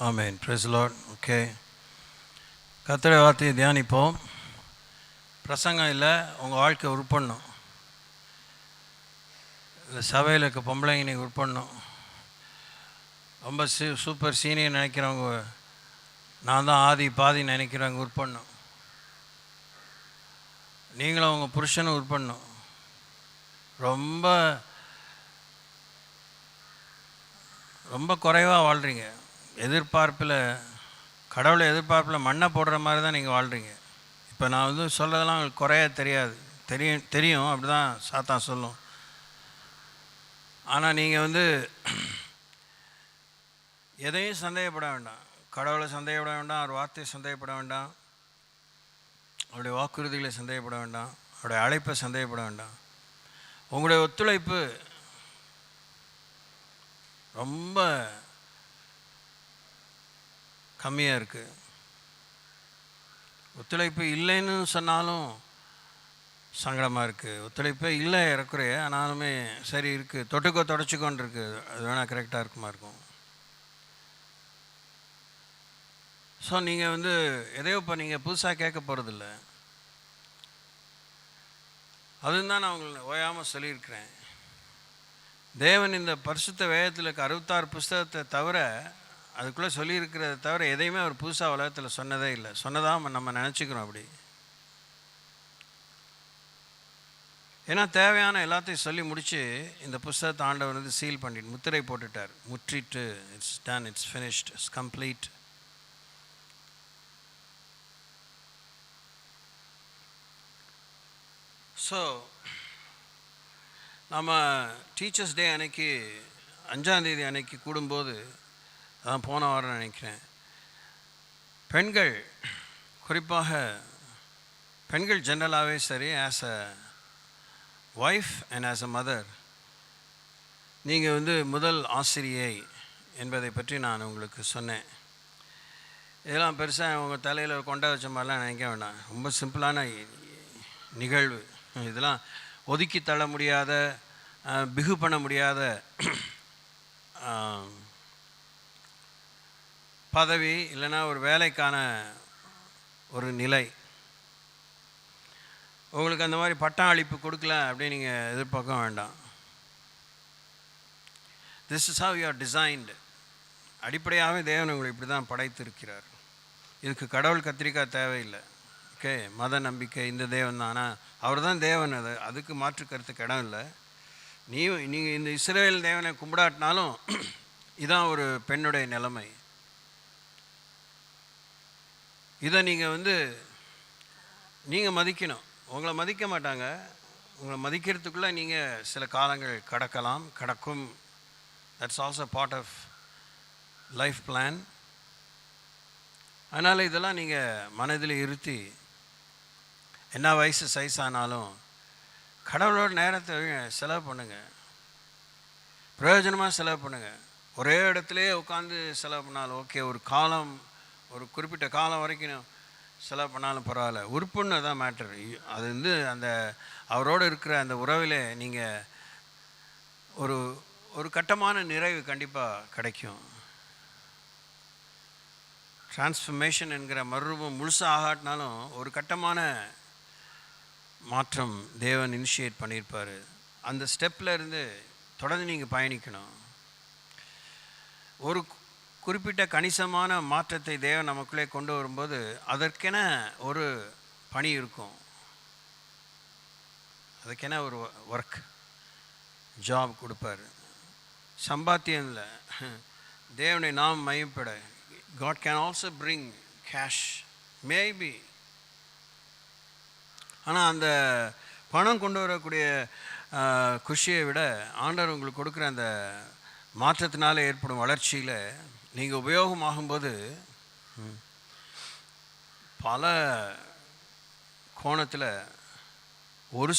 ஆமென். Price Lord. Okay, கர்த்தருடைய வார்த்தையை தியானிப்போம். பிரசங்கம் இல்லை, உங்கள் வாழ்க்கை உருப்படணும். இந்த சபையில் இருக்க பொம்பளைங்க நீங்கள் உருப்படணும். ரொம்ப சூப்பர் சீனியர் நினைக்கிறவங்க, நான் தான் ஆதி பாதி நினைக்கிறவங்க உருப்படணும். நீங்களும் உங்கள் புருஷனும் உருப்படணும். ரொம்ப ரொம்ப குறைவாக வாழ்கிறீங்க. எதிர்பார்ப்பில், கடவுளை எதிர்பார்ப்பில் மண்ணை போடுற மாதிரி தான் நீங்கள் வாழ்கிறீங்க. இப்போ நான் வந்து சொல்கிறதெல்லாம் உங்களுக்கு குறைய தெரியாது, தெரியும் அப்படி தான் சாத்தான் சொல்லும். ஆனால் நீங்கள் வந்து எதையும் சந்தேகப்பட வேண்டாம். கடவுளை சந்தேகப்பட வேண்டாம், அவர் வார்த்தையை சந்தேகப்பட வேண்டாம், அவருடைய வாக்குறுதிகளை சந்தேகப்பட வேண்டாம், அவருடைய அழைப்பை சந்தேகப்பட வேண்டாம். உங்களுடைய ஒத்துழைப்பு ரொம்ப கம்மியாக இருக்குது. ஒத்துழைப்பு இல்லைன்னு சொன்னாலும் சங்கடமாக இருக்குது. ஒத்துழைப்பே இல்லை இறக்குறைய, ஆனாலுமே சரி இருக்குது, தொடச்சிக்கொண்டு இருக்குது, அது வேணால் கரெக்டாக இருக்குமா இருக்கும். ஸோ நீங்கள் வந்து எதையோ இப்போ நீங்கள் புதுசாக கேட்க போகிறதில்ல. அதுன்னு தான் நான் உங்களுக்கு ஓயாமல் சொல்லியிருக்கிறேன். தேவன் இந்த பரிசுத்த வேதத்தில் இருக்க 66 புஸ்தகத்தை தவிர, அதுக்குள்ளே சொல்லியிருக்கிறத தவிர எதையுமே அவர் புதுசாக உலகத்தில் சொன்னதே இல்லை. சொன்னதாக நம்ம நினச்சிக்கிறோம் அப்படி. ஏன்னா தேவையான எல்லாத்தையும் சொல்லி முடித்து இந்த புஸ்தகத்தை ஆண்டவர் வந்து சீல் பண்ணிட்டு முத்திரை போட்டுட்டார். முற்றிட்டு, it's done, it's finished, it's complete. So நம்ம டீச்சர்ஸ் டே அன்னைக்கு 5ஆம் தேதி அன்னைக்கு கூடும்போது, அதான் போன வாரம் நினைக்கிறேன், பெண்கள், குறிப்பாக பெண்கள் ஜென்ரலாகவே சரி, as a wife and as a mother, நீங்கள் வந்து முதல் ஆசிரியை என்பதை பற்றி நான் உங்களுக்கு சொன்னேன். இதெல்லாம் பெருசாக உங்கள் தலையில் கொண்ட வச்ச மாதிரிலாம் நினைக்க வேண்டாம். ரொம்ப சிம்பிளான நிகழ்வு. இதெல்லாம் ஒதுக்கி தள்ள முடியாத, பிகு பண்ண முடியாத பதவி, இல்லைன்னா ஒரு வேலைக்கான ஒரு நிலை. உங்களுக்கு அந்த மாதிரி பட்டம் அளிப்பு கொடுக்கல அப்படின்னு நீங்கள் எதிர்பார்க்க வேண்டாம். This is how you are designed. அடிப்படையாகவே தேவன் உங்களை இப்படி தான் படைத்திருக்கிறார். இதுக்கு கடவுள் கத்திரிக்காய் தேவையில்லை. ஓகே, மத நம்பிக்கை இந்த தேவன் தான், ஆனால் அவர் தான் தேவன், அதுக்கு மாற்று கருத்துக்கு இடம் இல்லை. நீங்கள் இந்த இஸ்ரவேல் தேவனை கும்பிடாட்டினாலும் இதுதான் ஒரு பெண்ணுடைய நிலைமை. இதை நீங்கள் வந்து நீங்கள் மதிக்கணும். உங்களை மதிக்க மாட்டாங்க. உங்களை மதிக்கிறதுக்குள்ளே நீங்கள் சில காலங்கள் கடக்கும். That's also part of life plan. அதனால் இதெல்லாம் நீங்கள் மனதில் இருத்தி, என்ன வயசு சைஸ் ஆனாலும் கடவுளோட நேரத்தை செலவு பண்ணுங்கள், பிரயோஜனமாக செலவு பண்ணுங்கள். ஒரே இடத்துலையே உட்காந்து செலவு பண்ணாலும் ஓகே, ஒரு குறிப்பிட்ட காலம் வரைக்கும் செலவு பண்ணாலும் பரவாயில்ல. உறுப்புன்னு தான் மேட்டர். அது வந்து அந்த அவரோடு இருக்கிற அந்த உறவில் நீங்கள் ஒரு கட்டமான நிறைவு கண்டிப்பாக கிடைக்கும். டிரான்ஸ்ஃபர்மேஷன் என்கிற மறுரூபம் முழுசாக ஆகாட்டினாலும் ஒரு கட்டமான மாற்றம் தேவன் இனிஷியேட் பண்ணியிருப்பார். அந்த ஸ்டெப்பில் இருந்து தொடர்ந்து நீங்கள் பயணிக்கணும். ஒரு குறிப்பிட்ட கணிசமான மாற்றத்தை தேவன் நமக்குள்ளே கொண்டு வரும்போது அதற்கென ஒரு பணி இருக்கும், அதுக்கென ஒரு ஒர்க் ஜாப் கொடுப்பார். சம்பாத்தியம் இல்லை, தேவனை நாம் மையப்பட. God can also bring cash, maybe. ஆனால் அந்த பணம் கொண்டு வரக்கூடிய குஷியை விட ஆண்டவர் உங்களுக்கு கொடுக்குற அந்த மாற்றத்தினால ஏற்படும் வளர்ச்சியில் நீங்கள் உபயோகமாகும்போது பல கோணத்தில் ஒரு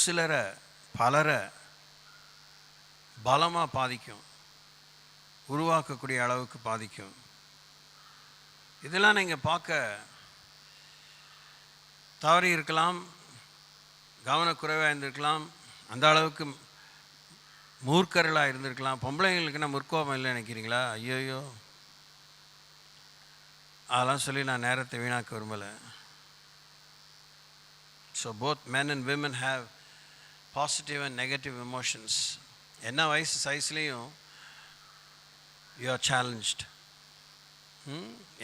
பலரை பலமாக பாதிக்கும், உருவாக்கக்கூடிய அளவுக்கு பாதிக்கும். இதெல்லாம் நீங்கள் பார்க்க தவறி இருக்கலாம், கவனக்குறைவாக இருந்திருக்கலாம், அந்த அளவுக்கு மூர்க்கர்களாக இருந்திருக்கலாம். பொம்பளைங்களுக்குன்னா முற்கோபம் இல்லை நினைக்கிறீங்களா? ஐயோயோ, அதெல்லாம் சொல்லி நான் நேரத்தை வீணாக்க விரும்பலை. So both men and women have positive and negative emotions. என்ன வயசு சைஸ்லேயும் யூ ஆர் சேலஞ்ச்ட்.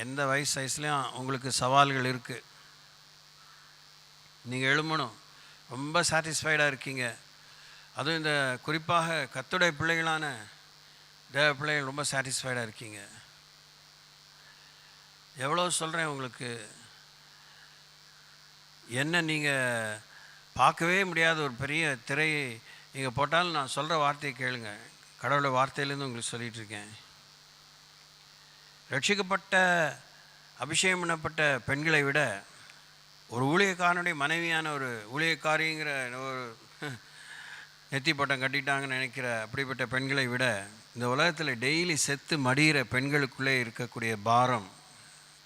எந்த வயசு சைஸ்லேயும் உங்களுக்கு சவால்கள் இருக்குது. நீங்கள் எழும்பணும். ரொம்ப சாட்டிஸ்ஃபைடாக இருக்கீங்க. அதுவும் இந்த குறிப்பாக கர்த்தருடைய பிள்ளைகளான தேவ பிள்ளைகள் ரொம்ப சாட்டிஸ்ஃபைடாக இருக்கீங்க. எவ்வளோ சொல்கிறேன் உங்களுக்கு. என்ன நீங்கள் பார்க்கவே முடியாத ஒரு பெரிய திரையை நீங்கள் போட்டாலும் நான் சொல்கிற வார்த்தையை கேளுங்க. கடவுளோட வார்த்தையிலேருந்து உங்களுக்கு சொல்லிகிட்ருக்கேன். ரட்சிக்கப்பட்ட அபிஷேகம் பண்ணப்பட்ட பெண்களை விட ஒரு ஊழியக்காரனுடைய மனைவியான ஒரு ஊழியக்காரிங்கிற ஒரு நெத்தி பட்டம் கட்டிட்டாங்கன்னு நினைக்கிற அப்படிப்பட்ட பெண்களை விட இந்த உலகத்தில் டெய்லி செத்து மடிகிற பெண்களுக்குள்ளே இருக்கக்கூடிய பாரம்,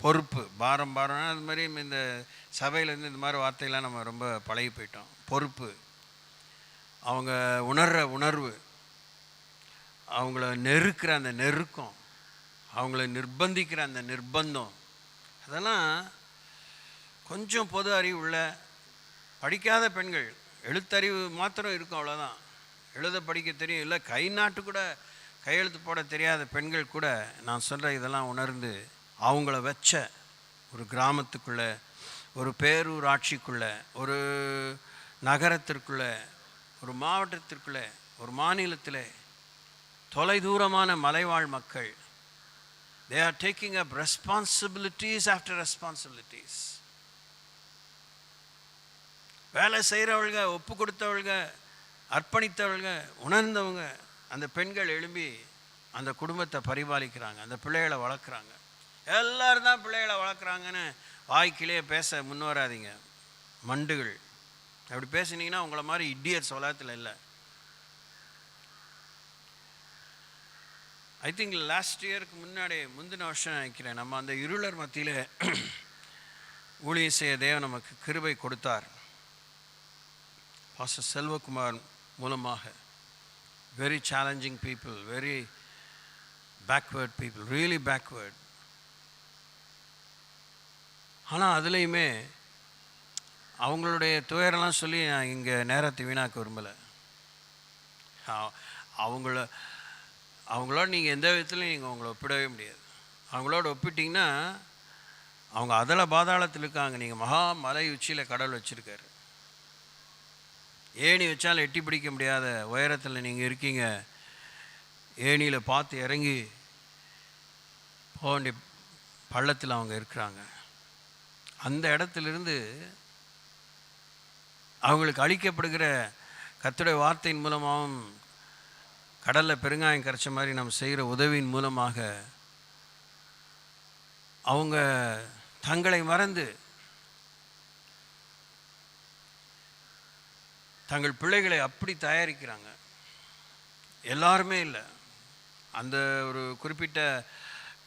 பொறுப்பு, பாரம்னா அது மாதிரி இந்த சபையிலேருந்து இந்த மாதிரி வார்த்தையெல்லாம் நம்ம ரொம்ப பழகி போயிட்டோம். பொறுப்பு, அவங்க உணர்கிற உணர்வு, அவங்கள நெருக்கிற அந்த நெருக்கம், அவங்கள நிர்பந்திக்கிற அந்த நிர்பந்தம், அதெல்லாம் கொஞ்சம் பொது அறிவு உள்ள படிக்காத பெண்கள், எழுத்தறிவு மாத்திரம் இருக்கும், அவ்வளோதான். எழுத படிக்க தெரியும், இல்லை கை நாட்டு கூட கையெழுத்து போட தெரியாத பெண்கள் கூட நான் சொல்கிற இதெல்லாம் உணர்ந்து அவங்கள வச்ச ஒரு கிராமத்துக்குள்ளே, ஒரு பேரூராட்சிக்குள்ளே, ஒரு நகரத்திற்குள்ளே, ஒரு மாவட்டத்திற்குள்ளே, ஒரு மாநிலத்தில் தொலைதூரமான மலைவாழ் மக்கள், they are taking up responsibilities after responsibilities. வேலை செய்கிறவங்க, ஒப்பு கொடுத்தவங்க, அர்ப்பணித்தவங்க, உணர்ந்தவங்க, அந்த பெண்கள் எழும்பி அந்த குடும்பத்தை பரிபாலிக்கிறாங்க, அந்த பிள்ளைகளை வளர்க்குறாங்க. எல்லோரும் தான் பிள்ளைகளை வளர்க்குறாங்கன்னு வாய்க்கிலே பேச முன் வராதிங்க மண்டுகள். அப்படி பேசினீங்கன்னா உங்களை மாதிரி இடியட்ஸ் உலகத்தில் இல்லை. ஐ திங்க் லாஸ்ட் இயருக்கு முந்தின வருஷம் நினைக்கிறேன், நம்ம அந்த இருளர் மத்தியில் ஊழியம் செய்ய தேவன் நமக்கு கிருபை கொடுத்தார். பாஸ்டர் செல்வகுமார் மூலமாக. Very challenging people, very backward people, really backward. ஆனால் அதுலேயுமே அவங்களுடைய துயரெல்லாம் சொல்லி நான் இங்கே நேரத்தை வீணாக்க விரும்பலை. அவங்களோட நீங்கள் எந்த விதத்துலையும் நீங்கள் அவங்கள ஒப்பிடவே முடியாது. அவங்களோட ஒப்பிட்டிங்கன்னா அவங்க அதில் பாதாளத்தில் இருக்காங்க, நீங்கள் மகா மலை உச்சியில் கடவுள் வச்சுருக்காரு. ஏணி வச்சாலும் எட்டி பிடிக்க முடியாத உயரத்தில் நீங்கள் இருக்கீங்க. ஏணியில் பார்த்து இறங்கி போக வேண்டிய பள்ளத்தில் அவங்க இருக்கிறாங்க. அந்த இடத்துலேருந்து அவங்களுக்கு அளிக்கப்படுகிற கர்த்தருடைய வார்த்தையின் மூலமாகவும் கடலில் பெருங்காயம் கரைச்ச மாதிரி நம்ம செய்கிற உதவியின் மூலமாக அவங்க தங்களை மறந்து தங்கள் பிள்ளைகளை அப்படி தயாரிக்கிறாங்க. எல்லாருமே இல்லை, அந்த ஒரு குறிப்பிட்ட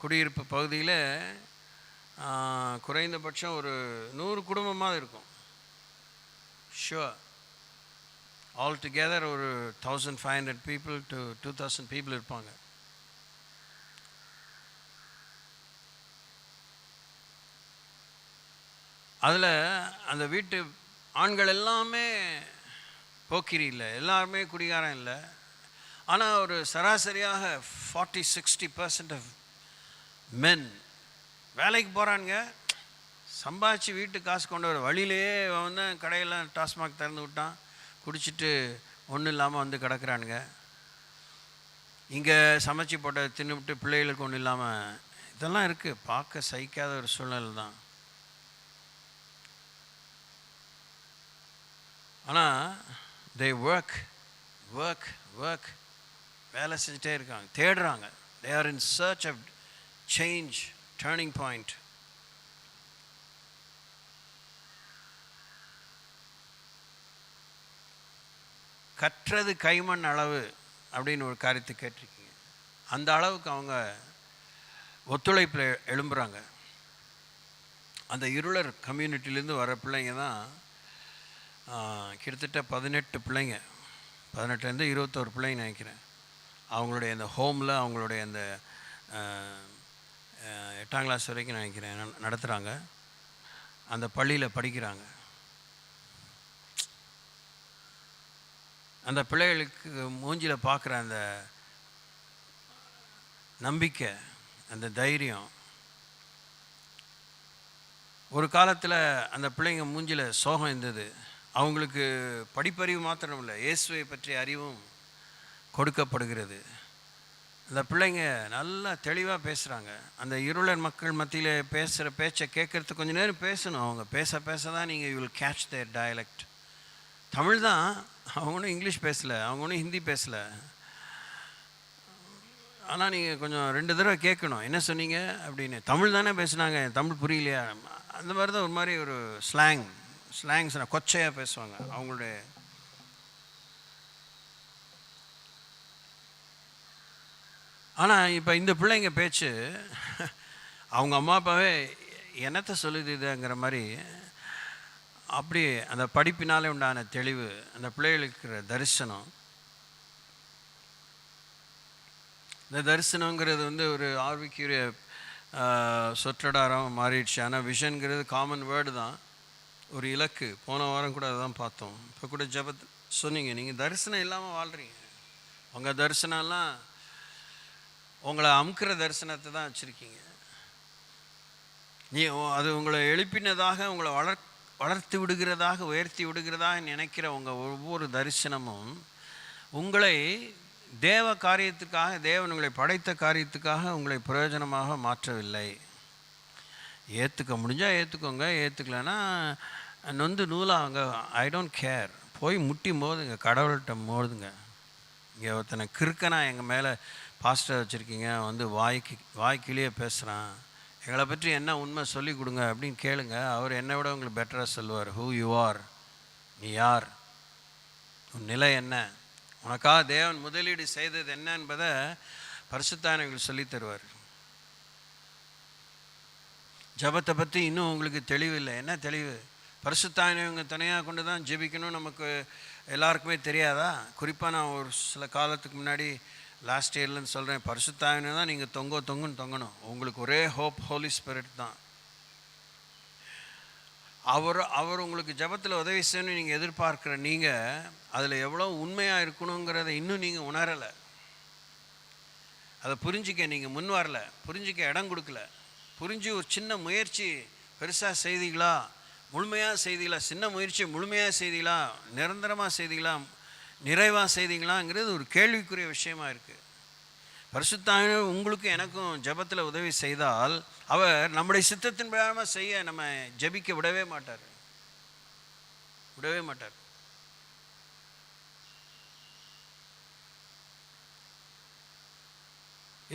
குடியிருப்பு பகுதியில் குறைந்தபட்சம் ஒரு 100 குடும்பமாக இருக்கும். ஷுவர், ஆல் டுகெதர் ஒரு 1500 people to 2000 people இருப்பாங்க. அதில் அந்த வீட்டு ஆண்கள் எல்லாமே போக்கிரி இல்லை, எல்லாருமே குடிகாரம் இல்லை. ஆனால் ஒரு சராசரியாக 40-60% ஆஃப் மென் வேலைக்கு போகிறானுங்க, சம்பாதிச்சு வீட்டுக்கு காசு கொண்டு வர வழியிலேயே வந்து கடையெல்லாம் டாஸ்மாக் திறந்து விட்டான், குடிச்சிட்டு ஒன்றும் இல்லாமல் வந்து கிடக்குறானுங்க. இங்கே சமைச்சி போட்ட தின்னுவிட்டு பிள்ளைகளுக்கு ஒன்றும் இல்லாமல் இதெல்லாம் இருக்குது. பார்க்க சகிக்காத ஒரு சூழ்நிலை தான். ஆனால் they work வேலை செஞ்சுட்டே இருக்காங்க, தேடுறாங்க. they are in search of change, turning point. கற்றது கைமண் அளவு அப்படின்னு ஒரு காரியத்தை கேட்டிருக்கீங்க. அந்த அளவுக்கு அவங்க ஒத்துழைப்பில் எழும்புறாங்க. அந்த இருளர் கம்யூனிட்டிலேருந்து வர பிள்ளைங்க தான் கிட்டத்தட்ட 18 பிள்ளைங்க, 18லேருந்து 21 பிள்ளைங்க நினைக்கிறேன். அவங்களுடைய அந்த ஹோமில் அவங்களுடைய அந்த 8ஆம் கிளாஸ் வரைக்கும் நினைக்கிறேன் நடத்துகிறாங்க. அந்த பள்ளியில் படிக்கிறாங்க. அந்த பிள்ளைகளுக்கு மூஞ்சியில் பார்க்குற அந்த நம்பிக்கை, அந்த தைரியம், ஒரு காலத்தில் அந்த பிள்ளைங்க மூஞ்சில் சோகம் இருந்தது. அவங்களுக்கு படிப்பறிவு மாத்திரம் இல்லை, இயேசுவை பற்றிய அறிவும் கொடுக்கப்படுகிறது. அந்த பிள்ளைங்க நல்லா தெளிவாக பேசுகிறாங்க. அந்த இருளர் மக்கள் மத்தியில் பேசுகிற பேச்சை கேட்குறதுக்கு கொஞ்சம் நேரம் பேசணும். அவங்க பேச பேச தான் நீங்கள் you will catch their dialect. Tamil தான், அவங்க ஒன்றும் இங்கிலீஷ் பேசலை, அவங்க ஒன்றும் ஹிந்தி பேசலை. ஆனால் நீங்கள் கொஞ்சம் 2 தடவை கேட்கணும், என்ன சொன்னீங்க அப்படின்னு. தமிழ் தானே பேசுனாங்க, தமிழ் புரியலையா? அந்த மாதிரி தான் ஒரு மாதிரி ஒரு ஸ்லாங்ஸ் கொச்சையாக பேசுவாங்க அவங்களுடைய. ஆனால் இப்போ இந்த பிள்ளைங்க பேச்சு அவங்க அம்மா அப்பாவே என்னத்தை சொல்லுதுங்கிற மாதிரி. அப்படி அந்த படிப்பினாலே உண்டான தெளிவு, அந்த பிள்ளைகளுக்கு இருக்கிற தரிசனம். இந்த தரிசனங்கிறது ஒரு ஆர்விக்குரிய சொற்றடாரம் மாறிடுச்சு. ஆனால் விஷன்கிறது காமன் வேர்டு தான், ஒரு இலக்கு. போன வாரம் கூட அதுதான் பார்த்தோம். இப்போ கூட ஜபத் சொன்னீங்க, நீங்கள் தரிசனம் இல்லாமல் வாழ்கிறீங்க. உங்கள் தரிசனம்லாம் உங்களை அமுக்கிற தரிசனத்தை தான் வச்சுருக்கீங்க. அது உங்களை எழுப்பினதாக, உங்களை வளர்த்து விடுகிறதாக, உயர்த்தி விடுகிறதாக நினைக்கிற உங்கள் ஒவ்வொரு தரிசனமும் உங்களை தேவ காரியத்துக்காக, தேவன் உங்களை படைத்த காரியத்துக்காக உங்களை பிரயோஜனமாக மாற்றவில்லை. ஏற்றுக்க முடிஞ்சால் ஏற்றுக்கோங்க, ஏற்றுக்கலைன்னா நொந்து நூலாங்க. I don't care. போய் முட்டி மோதுங்க, கடவுள்கிட்ட மோதுங்க. இங்கே ஒருத்தனை கிறுக்கனா எங்கள் மேலே பாஸ்டர் வச்சுருக்கீங்க, வாய்க்கிலேயே பேசுகிறான், எங்களை பற்றி என்ன உண்மை சொல்லி கொடுங்க அப்படின்னு கேளுங்க. அவர் என்னை விட உங்களுக்கு பெட்டராக சொல்லுவார். ஹூ யூ ஆர், நீ யார், உன் நிலை என்ன, உனக்காக தேவன் முதலீடு செய்தது என்ன என்பதை பரிசுத்தாவியானவர் சொல்லி தருவார். ஜபத்தை பற்றி இன்னும் உங்களுக்கு தெளிவில்லை. என்ன தெளிவு? பரிசுத்தாவியானவர் துணையாக கொண்டு தான் ஜெபிக்கணும் நமக்கு எல்லாருக்குமே தெரியாதா? குறிப்பாக நான் ஒரு சில காலத்துக்கு முன்னாடி லாஸ்ட் இயர்லேருந்து சொல்கிறேன், பரிசுத்தாவியானவர் தான் நீங்கள் தொங்குன்னு தொங்கணும். உங்களுக்கு ஒரே ஹோப் ஹோலி ஸ்பிரிட் தான். அவர் உங்களுக்கு ஜபத்தில் உதவி செய்யணும்னு நீங்கள் எதிர்பார்க்குற நீங்கள் அதில் எவ்வளோ உண்மையாக இருக்கணுங்கிறத இன்னும் நீங்கள் உணரலை. அதை புரிஞ்சிக்க நீங்கள் முன் வரல, புரிஞ்சிக்க இடம் கொடுக்கல. புரிஞ்சு ஒரு சின்ன முயற்சி பெருசாக செய்தீங்களா, முழுமையாக செய்தீங்களா, சின்ன முயற்சி முழுமையாக செய்தீங்களா, நிரந்தரமாக செய்தீங்களா, நிறைவாக செய்தீங்களாங்கிறது ஒரு கேள்விக்குரிய விஷயமா இருக்குது. பரிசுத்தாவியானவர் உங்களுக்கு எனக்கும் ஜபத்தில் உதவி செய்தால் அவர் நம்முடைய சித்தத்தின் பிரகாரமாக செய்ய நம்ம ஜபிக்க விடவே மாட்டார்.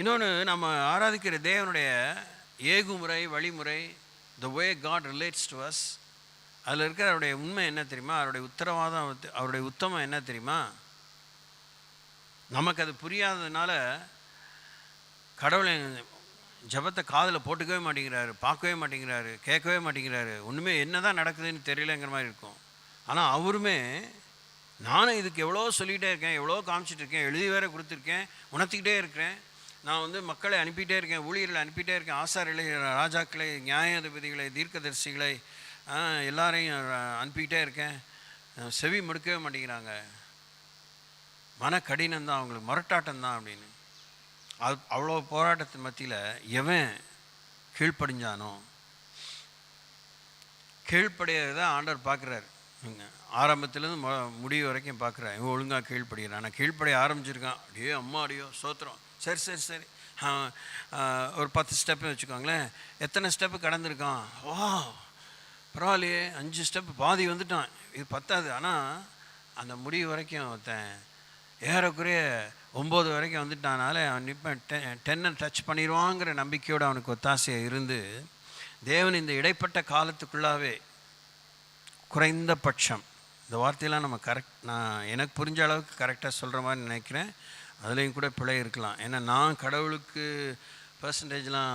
இன்னொன்று, நம்ம ஆராதிக்கிற தேவனுடைய ஏகுமுறை, வழிமுறை, the way God relates to us, அதில் இருக்கிற அவருடைய உண்மை என்ன தெரியுமா? அவருடைய உத்தரவாதம், அவருடைய உத்தமம் என்ன தெரியுமா? நமக்கு அது புரியாததுனால கடவுளை ஜபத்தை காதில் போட்டுக்கவே மாட்டேங்கிறாரு, பார்க்கவே மாட்டேங்கிறாரு, கேட்கவே மாட்டேங்கிறாரு. ஒன்றுமே என்ன தான் நடக்குதுன்னு தெரியலங்கிற மாதிரி இருக்கும். ஆனால் அவருமே, நானும் இதுக்கு எவ்வளோ சொல்லிகிட்டே இருக்கேன், எவ்வளோ காமிச்சிட்டு இருக்கேன், எழுதி வேற கொடுத்துருக்கேன், உணர்த்திக்கிட்டே இருக்கிறேன், நான் மக்களை அனுப்பிட்டே இருக்கேன், ஊழியர்களை அனுப்பிட்டே இருக்கேன், ஆசாரிகளை, ராஜாக்களை, நியாயாதிபதிகளை, தீர்க்கதரிசிகளை எல்லாரையும் அனுப்பிக்கிட்டே இருக்கேன், செவி மடுக்கவே மாட்டேங்கிறாங்க. மன கடினம்தான், அவங்களுக்கு முரட்டாட்டம்தான் அப்படின்னு. அவ்வளோ போராட்டத்தின் மத்தியில் எவன் கீழ்ப்படிஞ்சானோ, கீழ்ப்படியதான் ஆண்டவர் பார்க்குறாரு. ஆரம்பத்துலேருந்து முடிவு வரைக்கும் பார்க்குறேன், இவன் ஒழுங்காக கீழ்ப்படுகிறான். ஆனால் கீழ்ப்படைய ஆரம்பிச்சிருக்கான், அடியோ சோத்திரம், சரி ஒரு 10 ஸ்டெப்பு வச்சுக்கோங்களேன். எத்தனை ஸ்டெப்பு கடந்திருக்கான்? வா பரவாயில்லையே, 5 ஸ்டெப்பு, பாதி வந்துட்டான். இது பத்தாது. ஆனால் அந்த முடிவு வரைக்கும் ஒருத்தன் ஏறக்குறைய 9 வரைக்கும் வந்துட்டானால அவன் இப்போ 10 டச் பண்ணிடுவாங்கிற நம்பிக்கையோடு அவனுக்கு ஒத்தாசையாக இருந்து தேவன் இந்த இடைப்பட்ட காலத்துக்குள்ளாவே குறைந்தபட்சம், இந்த வார்த்தையெல்லாம் நம்ம நான் எனக்கு புரிஞ்ச அளவுக்கு கரெக்டாக சொல்கிற மாதிரி நினைக்கிறேன். அதுலேயும் கூட பிழை இருக்கலாம். ஏன்னா நான் கடவுளுக்கு பர்சன்டேஜ்லாம்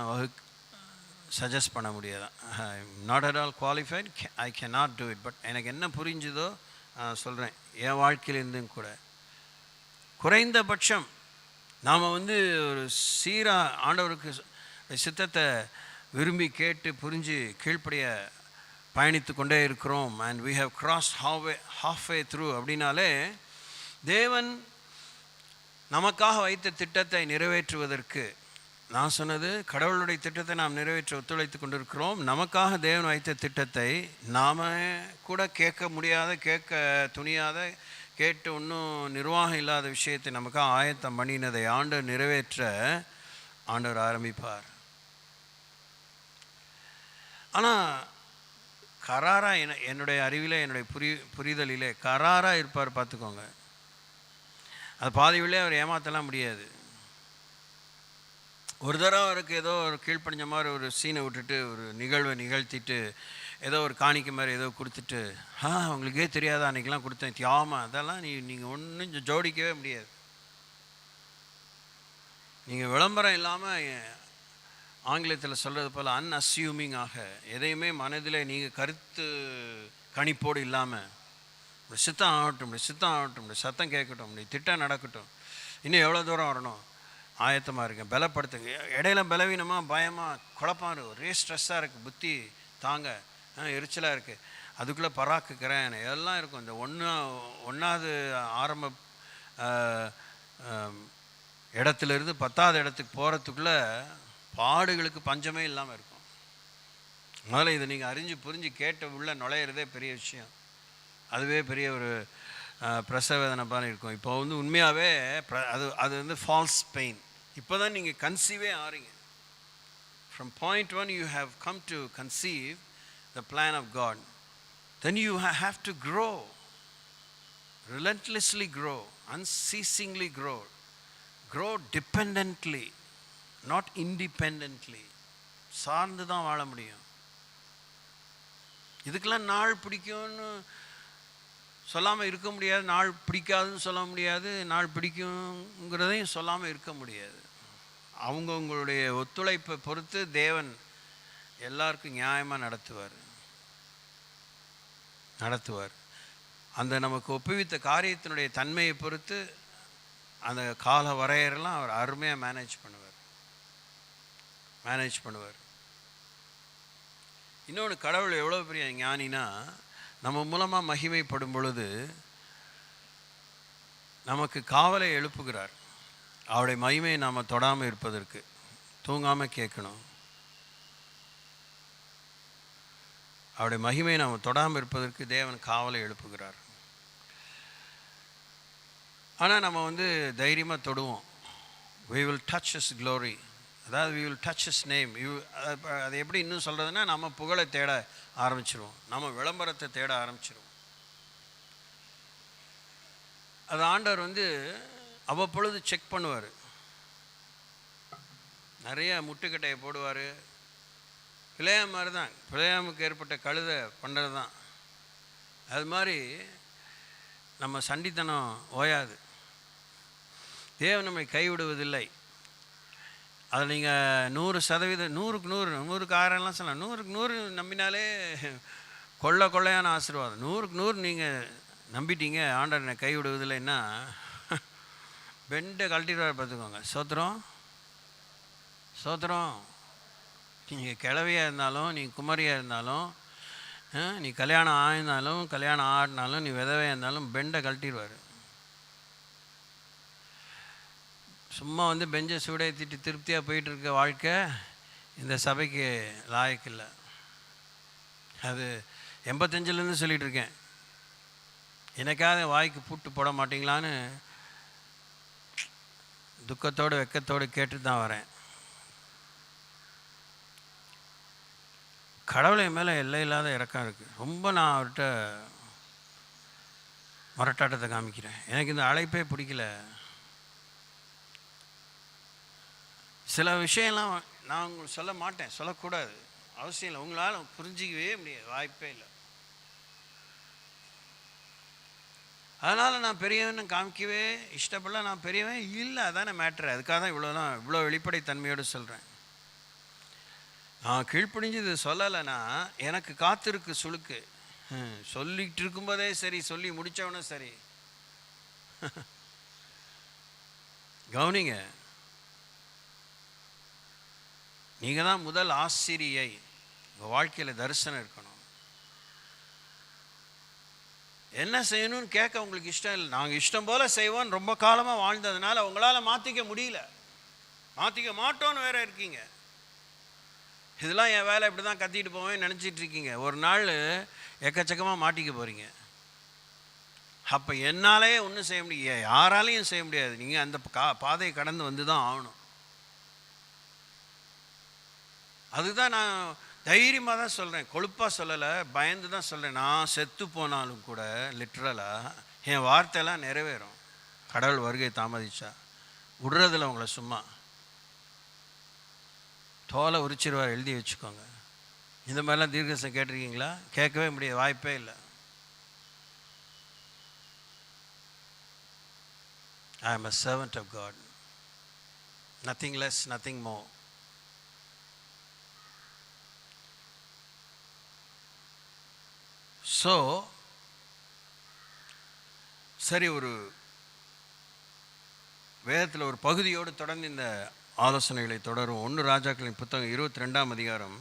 சஜஸ்ட் பண்ண முடியாது. Not at all qualified, I can not do it. But எனக்கு என்ன புரிஞ்சுதோ சொல்கிறேன். என் வாழ்க்கையிலேருந்தும் கூட குறைந்தபட்சம் நாம் ஒரு சீராக ஆண்டவருக்கு சித்தத்தை விரும்பி கேட்டு புரிஞ்சு கீழ்ப்படிய பயணித்து கொண்டே இருக்கிறோம். And we have crossed halfway through அப்படின்னாலே தேவன் நமக்காக வைத்த திட்டத்தை நிறைவேற்றுவதற்கு, நான் சொன்னது கடவுளுடைய திட்டத்தை நாம் நிறைவேற்ற ஒத்துழைத்து கொண்டிருக்கிறோம். நமக்காக தேவன் வைத்த திட்டத்தை நாம் கூட கேட்க முடியாத, கேட்க துணியாத, கேட்டு ஒன்றும் நிர்வாகம் இல்லாத விஷயத்தை நமக்காக ஆயத்தம் பண்ணினதை ஆண்டவர் நிறைவேற்ற ஆண்டவர் ஆரம்பிப்பார். ஆனால் கராராக என்னுடைய அறிவிலே, என்னுடைய புரிதலிலே கராராக இருப்பார். பார்த்துக்கோங்க, அது பாதிவிலே அவர் ஏமாற்றலாம் முடியாது. ஒரு தடவை அவருக்கு ஏதோ ஒரு கீழ்ப்படிஞ்ச மாதிரி ஒரு சீனை விட்டுட்டு, ஒரு நிகழ்வை நிகழ்த்திட்டு, ஏதோ ஒரு காணிக்கை மாதிரி ஏதோ கொடுத்துட்டு, உங்களுக்கே தெரியாதா அன்றைக்கெலாம் கொடுத்தேன் தியாமா, அதெல்லாம் நீங்கள் ஒன்றும் ஜோடிக்கவே முடியாது. நீங்கள் விளம்பரம் இல்லாமல், ஆங்கிலத்தில் சொல்கிறது போல் அன்அஸ்யூமிங்காக, எதையுமே மனதில் நீங்கள் கருத்து கணிப்போடு இல்லாமல், இப்படி சித்தம் ஆகட்டும், இப்படி சித்தம் ஆகட்டும், இப்படி சத்தம் கேட்கட்டும், இப்படி திட்டம் நடக்கட்டும், இன்னும் எவ்வளோ தூரம் வரணும், ஆயத்தமாக இருக்கேன், பலப்படுத்துங்க. இடையில பலவீனமாக, பயமாக, குழப்பம், ஒரே ஸ்ட்ரெஸ்ஸாக இருக்குது, புத்தி தாங்க எரிச்சலாக இருக்குது, அதுக்குள்ளே பராக்குக்கிறேன் எல்லாம் இருக்கும். இந்த ஒன்றாவது ஆரம்ப இடத்துலேருந்து 10வது இடத்துக்கு போகிறதுக்குள்ளே பாடுகளுக்கு பஞ்சமே இல்லாமல் இருக்கும். முதல்ல இதை நீங்கள் அறிஞ்சு புரிஞ்சு கேட்ட உள்ள நுழையிறதே பெரிய விஷயம். அதுவே பெரிய ஒரு பிரசவேதனை பாரு இருக்கும். இப்போ உண்மையாகவே அது ஃபால்ஸ் பெயின். இப்போ தான் நீங்கள் கன்சீவே ஆறீங்க. From point 1 you have come to conceive the plan of God. Then you have to grow, relentlessly grow, unceasingly grow dependently, not independently. சார்ந்து தான் வாழ முடியும். இதுக்கெல்லாம் நாள் பிடிக்கும்னு சொல்லாமல் இருக்க முடியாது, நாள் பிடிக்காதுன்னு சொல்ல முடியாது, நாள் பிடிக்குங்கிறதையும் சொல்லாமல் இருக்க முடியாது. அவங்கவுங்களுடைய ஒத்துழைப்பை பொறுத்து தேவன் எல்லாருக்கும் நியாயமாக நடத்துவார். அந்த நமக்கு ஒப்புவித்த காரியத்தினுடைய தன்மையை பொறுத்து அந்த கால வரையறையெல்லாம் அவர் அருமையாக மேனேஜ் பண்ணுவார். இன்னொன்று, கடவுள் எவ்வளோ பெரிய ஞானினா, நம்ம மூலமாக மகிமைப்படும் பொழுது நமக்கு காவலை எழுப்புகிறார். அவருடைய மகிமையை நாம் தொடாமல் இருப்பதற்கு, தூங்காமல் கேட்கணும். அவருடைய மகிமையை நாம் தொடாமல் இருப்பதற்கு தேவன் காவலை எழுப்புகிறார். ஆனால் நம்ம தைரியமாக தொடுவோம். we will touch his glory, அதாவது we will touch his name. அது எப்படி இன்னும் சொல்கிறதுனா, நம்ம புகழை தேட ஆரம்பிச்சிருவோம், நம்ம விளம்பரத்தை தேட ஆரம்பிச்சிருவோம். அது ஆண்டவர் அவ்வப்பொழுது செக் பண்ணுவார். நிறைய முட்டுக்கட்டையை போடுவார். பிள்ளையாம் மாதிரி தான், பிள்ளையாமுக்கு ஏற்பட்ட கழுதை பண்ணுறது தான். அது மாதிரி நம்ம சண்டித்தனம் ஓயாது. தேவன் நம்மை கைவிடுவதில்லை. அதில் நீங்கள் 100%, 100க்கு 100 ஆயிரம்லாம் சொல்லலாம், 100க்கு 100 நம்பினாலே கொள்ளையான ஆசீர்வாதம். 100க்கு 100 நீங்கள் நம்பிட்டீங்க, ஆண்டவர் என்னை கைவிடுவதில்லைன்னா பெண்டை கழட்டிடுவார். பார்த்துக்கோங்க. சோத்திரம். நீங்கள் கிழவியாக இருந்தாலும், நீ குமரியாக இருந்தாலும், நீ கல்யாணம் ஆயிருந்தாலும், கல்யாணம் ஆடினாலும், நீ விதவையாக இருந்தாலும் பெண்டை கழட்டிடுவார். சும்மா பெஞ்சை சூடேற்றிட்டு திருப்தியாக போயிட்டுருக்க வாழ்க்கை இந்த சபைக்கு லாயக்கில்லை. அது 85லேருந்து சொல்லிகிட்ருக்கேன். எனக்காக வாய்க்கு பூட்டு போட மாட்டிங்களான்னு துக்கத்தோடு வெக்கத்தோடு கேட்டு தான் வரேன். கடவுளை மேலே எல்லை இல்லாத இறக்கம் இருக்குது. ரொம்ப நான் அவர்கிட்ட முரட்டாட்டத்தை காமிக்கிறேன். எனக்கு இந்த அழைப்பே பிடிக்கல. சில விஷயம்லாம் நான் உங்களுக்கு சொல்ல மாட்டேன், சொல்லக்கூடாது, அவசியம் இல்லை. உங்களால் புரிஞ்சிக்கவே முடியாது, வாய்ப்பே இல்லை. அதனால் நான் பெரியவன் காமிக்கவே இஷ்டப்படல. நான் பெரியவன் இல்லை, அதானே மேட்ரு. அதுக்காக தான் இவ்வளோ வெளிப்படை தன்மையோடு சொல்கிறேன். நான் கீழ்ப்படிஞ்சு இது சொல்லலைன்னா எனக்கு காத்திருக்கு சுழுக்கு. சொல்லிகிட்டு இருக்கும்போதே சரி, சொல்லி முடித்தவனும் சரி. கவனிங்க, நீங்கள் தான் முதல் ஆசிரியை. உங்கள் வாழ்க்கையில் தரிசனம் இருக்கணும். என்ன செய்யணும்னு கேட்க உங்களுக்கு இஷ்டம் இல்லை. நாங்கள் இஷ்டம் போல் செய்வோன்னு ரொம்ப காலமாக வாழ்ந்ததுனால உங்களால் மாற்றிக்க முடியல. மாற்றிக்க மாட்டோன்னு வேற இருக்கீங்க. இதெல்லாம் என் வேலை, இப்படி தான் கத்திட்டு போவேன் நினச்சிட்டு இருக்கீங்க. ஒரு நாள் எக்கச்சக்கமாக மாட்டிக்க போகிறீங்க. அப்போ என்னாலேயே ஒன்றும் செய்ய முடியாது, யாராலையும் செய்ய முடியாது. நீங்கள் அந்த பாதையை கடந்து வந்து தான் ஆகணும். அதுதான் நான் தைரியமாக தான் சொல்கிறேன், கொழுப்பாக சொல்லலை, பயந்து தான் சொல்கிறேன். நான் செத்து போனாலும் கூட லிட்ரலாக என் வார்த்தையெல்லாம் நிறைவேறும். கடவுள் வருகை தாமதிச்சா விடுறதில்ல உங்களை சும்மா. தோலை உரிச்சிருவார், எழுதி வச்சுக்கோங்க. இந்த மாதிரிலாம் தீர்க்கதரிசனம் கேட்டிருக்கீங்களா? கேட்கவே முடியாது, வாய்ப்பே இல்லை. I am a servant of God. Nothing less, nothing more. So, சரி, ஒரு வேதத்தில் ஒரு பகுதியோடு தொடர்ந்து இந்த ஆலோசனைகளை தொடரும். 1 ராஜாக்களின் புத்தகம் 22ஆம் அதிகாரம்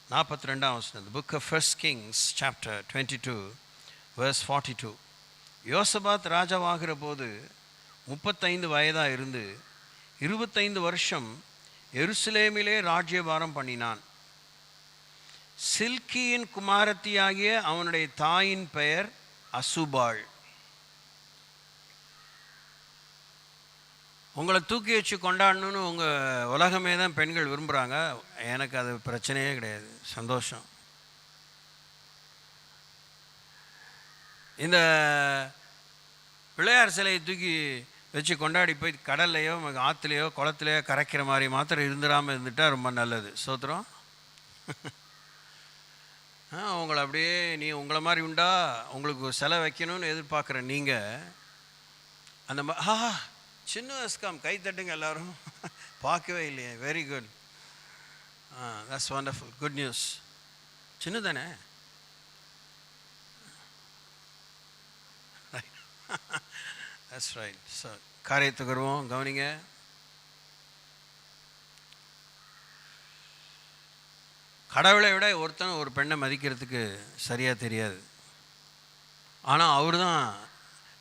42ஆம் வசனம். The book of 1 Kings chapter 22 verse 42. யோசபாத் ராஜாவாகிற போது 35 வயதாக இருந்து 25 வருஷம் எருசலேமிலே ராஜ்யபாரம் பண்ணினான். சில்கியின் குமாரத்தியாகிய அவனுடைய தாயின் பெயர் அசுபாள். உங்களை தூக்கி வச்சு கொண்டாடணும்னு உங்கள் உலகமே தான் பெண்கள் விரும்புகிறாங்க. எனக்கு அது பிரச்சனையே கிடையாது, சந்தோஷம். இந்த பிள்ளையார் சிலையை தூக்கி வச்சு கொண்டாடி போய் கடல்லையோ ஆற்றுலையோ குளத்துலையோ கரைக்கிற மாதிரி மாத்திரம் இருந்துடாமல் இருந்துட்டால் ரொம்ப நல்லது. சோத்திரம். உங்களை அப்படியே உங்களை மாதிரி உண்டா, உங்களுக்கு சிலை வைக்கணும்னு எதிர்பார்க்குற நீங்கள் அந்த சின்ன வஸ்காம் கை தட்டுங்க எல்லாரும். பார்க்கவே இல்லையே, very good, that's wonderful, good news. சின்ன தானே? That's right. ஸோ காரியத்துக்கு வருவோம், கவனிங்க. கடவுளை விட ஒருத்தன் ஒரு பெண்ணை மதிக்கிறதுக்கு சரியாக தெரியாது. ஆனால் அவர் தான்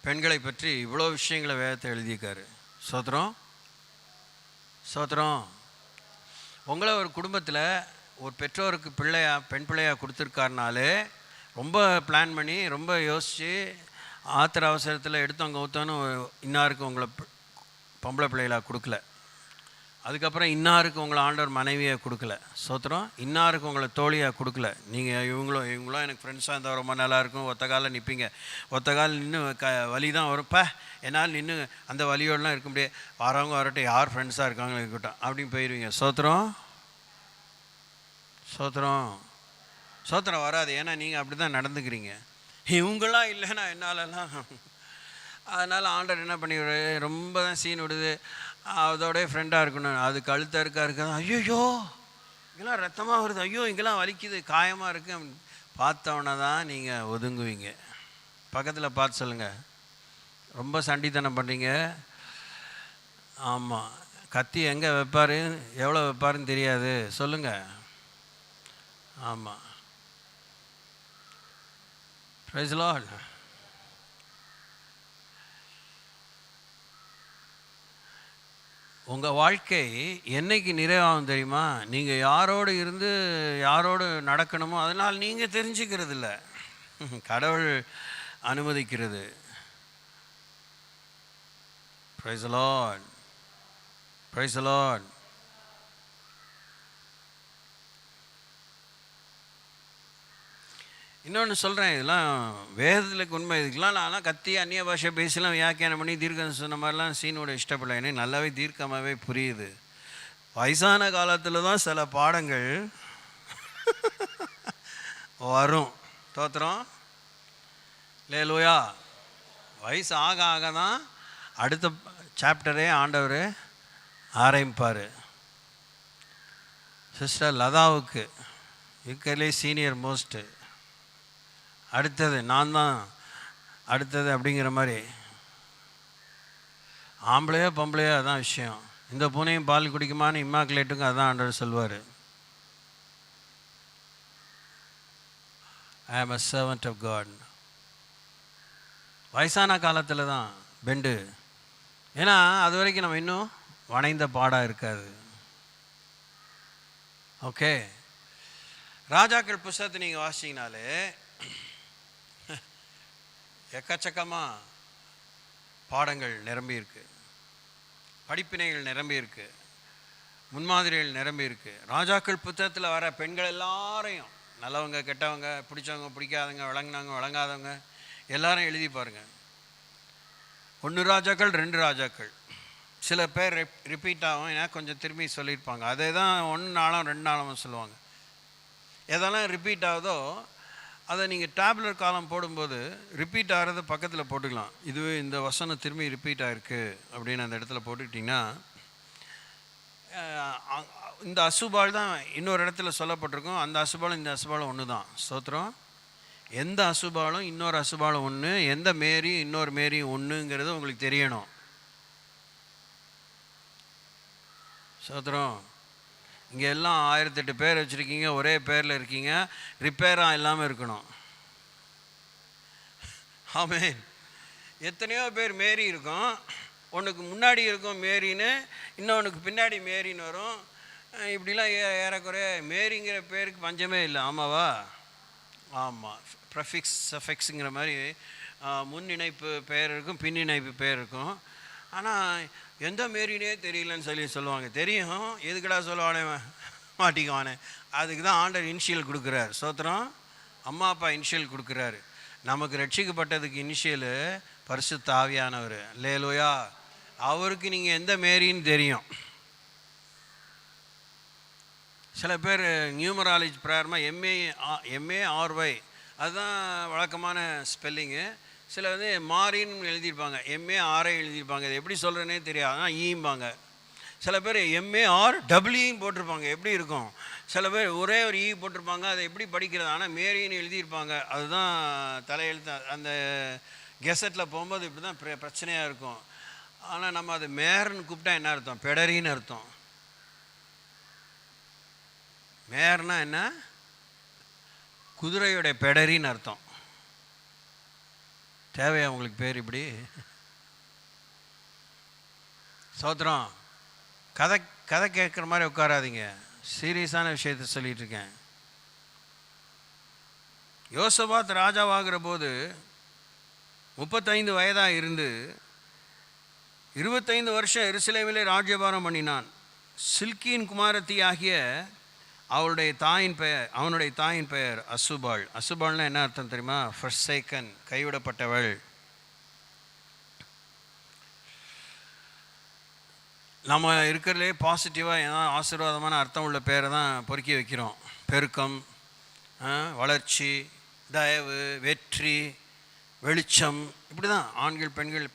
பெண்களை பற்றி இவ்வளோ விஷயங்களை வேதத்தை எழுதியிருக்காரு. சோத்திரம், சோத்திரம். உங்களை ஒரு குடும்பத்தில் ஒரு பெற்றோருக்கு பெண் பிள்ளையாக கொடுத்துருக்காருனாலே ரொம்ப பிளான் பண்ணி ரொம்ப யோசித்து ஆத்திர அவசரத்தில் எடுத்தவங்க ஊற்றோன்னு இன்னாருக்கு உங்களை பொம்பளை பிள்ளைகளாக கொடுக்கல. அதுக்கப்புறம் இன்னாருக்கு உங்களை ஆண்டவர் மனைவியை கொடுக்கல. சோத்திரம். இன்னாருக்கு உங்களை தோழியாக கொடுக்கல. நீங்கள் இவங்களும் எனக்கு ஃப்ரெண்ட்ஸாக இருந்தால் ரொம்ப நல்லாயிருக்கும், ஒத்த காலில் நிற்பீங்க, ஒத்த கால் நின்று வலி தான் வரும்ப்பா, என்னால் நின்று அந்த வலியோடலாம் இருக்க முடியாது, வரவங்க வரட்டும், யார் ஃப்ரெண்ட்ஸாக இருக்காங்களோ இருக்கட்டும் அப்படின்னு போயிடுவீங்க. சோத்திரம், சோத்திரம், சோத்திரம் வராது. ஏன்னா நீங்கள் அப்படி தான் நடந்துக்கிறீங்க. இவங்களாம் இல்லைன்னா என்னாலலாம். அதனால் ஆண்டவர் என்ன பண்ணிவிடு, ரொம்ப தான் சீன் விடுது, அதோடைய ஃப்ரெண்டாக இருக்கணும். அது கழுத்தாக இருக்கா, ஐயோ இங்கெல்லாம் ரத்தமாக வருது, ஐயோ இங்கெல்லாம் வலிக்குது, காயமாக இருக்குது, பார்த்தவொன்னே தான் நீங்கள் ஒதுங்குவீங்க. பக்கத்தில் பார்த்து சொல்லுங்கள், ரொம்ப சண்டித்தனம் பண்ணுறீங்க. ஆமாம், கத்தி எங்கே வைப்பார், எவ்வளோ வைப்பாருன்னு தெரியாது, சொல்லுங்கள். ஆமாம், பிரைஸ் தி லார்ட். உங்கள் வாழ்க்கை என்னைக்கு நிறைவாகும் தெரியுமா? நீங்கள் யாரோடு இருந்து யாரோடு நடக்கணுமோ அதனால் நீங்கள் தெரிஞ்சுக்கிறது இல்லை, கடவுள் அனுமதிக்கிறது. Price the Lord, price the Lord. இன்னொன்று சொல்கிறேன், இதெல்லாம் வேதத்துக்கு உண்மை. இதுக்கெலாம் நான்லாம் கத்தி அந்நிய பாஷை பேசலாம், வியாக்கியானம் பண்ணி தீர்க்கம் சொன்ன மாதிரிலாம் சீனோட இஷ்டப்படல. எனக்கு நல்லாவே தீர்க்கமாகவே புரியுது. வயசான காலத்தில் தான் சில பாடங்கள் வரும். தோத்திரம், லேலூயா. வயசு ஆக ஆக தான் அடுத்த சாப்டரே ஆண்டவர் ஆரம்பிப்பார். சிஸ்டர் லதாவுக்கு இருக்கிறதுலே சீனியர் மோஸ்ட்டு, அடுத்தது நான் தான் அடுத்தது அப்படிங்கிற மாதிரி. ஆம்பளையோ பொம்பளையோ அதான் விஷயம். இந்த பூனையும் பால் குடிக்குமான்னு இம்மாக்குலேட்டுங்க அதான் ஆண்டவர் சொல்வார். ஐ ஆம் அ சர்வன்ட் ஆஃப் காட். வயசான காலத்தில் தான் பெண்டு. ஏன்னா அது வரைக்கும் நம்ம இன்னும் வணைந்த பாடாக இருக்காது. ஓகே, ராஜாக்கள் புஸ்தகத்தை நீங்கள் வாசிச்சிங்கனாலே எக்கச்சக்கமாக பாடங்கள் நிரம்பி இருக்கு, படிப்பினைகள் நிரம்பி இருக்கு, முன்மாதிரிகள் நிரம்பி இருக்கு. ராஜாக்கள் புத்தகத்தில் வர பெண்கள் எல்லாரையும், நல்லவங்க கெட்டவங்க, பிடிச்சவங்க பிடிக்காதவங்க, விளங்கினவங்க விளங்காதவங்க, எல்லாரும் எழுதி பாருங்கள். 1 ராஜாக்கள் 2 ராஜாக்கள், சில பேர் ரிப்பீட் ஆகும், ஏன்னா கொஞ்சம் திரும்பி சொல்லியிருப்பாங்க. அதே தான் 1 நாளும் 2 நாளும் சொல்லுவாங்க. எதெல்லாம் ரிப்பீட் ஆகுதோ அதை நீங்கள் டேப்லெட் காலம் போடும்போது ரிப்பீட் ஆகிறது பக்கத்தில் போட்டுக்கலாம். இதுவே இந்த வசனம் திரும்பி ரிப்பீட் ஆகிருக்கு அப்படின்னு அந்த இடத்துல போட்டுக்கிட்டிங்கன்னா, இந்த அசுபால் தான் இன்னொரு இடத்துல சொல்லப்பட்டிருக்கும். அந்த அசுபாலும் இந்த அசுபாலும் ஒன்று தான். ஸ்தோத்திரம். எந்த அசுபாலும் இன்னொரு அசுபாலும் ஒன்று, எந்த மேரி இன்னொரு மேரி ஒன்றுங்கிறது உங்களுக்கு தெரியணும். ஸ்தோத்திரம். இங்கே எல்லாம் 1008 பேர் வச்சுருக்கீங்க, ஒரே பேரில் இருக்கீங்க, ரிப்பேராக இல்லாமல் இருக்கணும். ஆமென். எத்தனையோ பேர் மேரி இருக்கும், ஒன்றுக்கு முன்னாடி இருக்கும் மேரின்னு, இன்னொன்றுக்கு பின்னாடி மேரின்னு வரும். இப்படிலாம் ஏறக்குறைய மேரிங்கிற பேருக்கு பஞ்சமே இல்லை. ஆமாவா? ஆமாம். ப்ரஃபிக்ஸ் சஃபிக்ஸுங்கிற மாதிரி முன் இணைப்பு பெயர் இருக்கும், பின் இணைப்பு பெயர் இருக்கும். ஆனால் எந்த மேரினே தெரியலன்னு சொல்லுவாங்க. தெரியும், எதுக்கடா சொல்லுவானே மாட்டிக்குவானே. அதுக்கு தான் ஆண்டவர் இனிஷியல் கொடுக்குறார். ஸ்தோத்திரம். அம்மா அப்பா இனிஷியல் கொடுக்குறாரு. நமக்கு ரட்சிக்கப்பட்டதுக்கு இனிஷியலு பரிசுத்த ஆவியானவர். அல்லேலூயா. அவருக்கு நீங்கள் எந்த மேரின்னு தெரியும். சில பேர் நியூமராலஜி பிரகாரமாக MARY அதுதான் வழக்கமான ஸ்பெல்லிங்கு. சில வந்து மாரின்னு எழுதியிருப்பாங்க, MARI எழுதியிருப்பாங்க. அது எப்படி சொல்கிறேன்னே தெரியாது, ஆனால் ஈம்பாங்க. சில பேர் MAREEன்னு போட்டிருப்பாங்க. எப்படி இருக்கும்? சில பேர் ஒரே ஒரு போட்டிருப்பாங்க. அதை எப்படி படிக்கிறது? ஆனால் மேரின்னு எழுதியிருப்பாங்க. அதுதான் தலையெழுத்து. அந்த கெசட்டில் போகும்போது இப்படி தான் பிரச்சனையாக இருக்கும். ஆனால் நம்ம அது மேர்ன்னு கூப்பிட்டா என்ன அர்த்தம்? பெடரின்னு அர்த்தம். மேர்னா என்ன? குதிரையுடைய பெடரின்னு அர்த்தம். தேவையா உங்களுக்கு பேர் இப்படி? ஸ்தோத்திரம். கதை கேட்குற மாதிரி உட்காராதீங்க, சீரியஸான விஷயத்தை சொல்லிட்டு இருக்கேன். யோசபாத் ராஜாவாகிற போது 35 வயதாக இருந்து 25 வருஷம் எருசலேமிலே ராஜ்யபாரம் பண்ணினான். சில்கியின் குமாரத்தி ஆகிய அவனுடைய தாயின் பெயர் அசுபாள். அசுபாள்னா என்ன அர்த்தம் தெரியுமா? ஃபர்சேக்கன், கைவிடப்பட்டவள். நம்ம இருக்கிறதுலே பாசிட்டிவாக ஏதாவது ஆசீர்வாதமான அர்த்தம் உள்ள பேரை தான் பொறுக்கி வைக்கிறோம். பெருக்கம், வளர்ச்சி, தயவு, வெற்றி, வெளிச்சம், இப்படி தான் ஆண்கள் பெண்கள்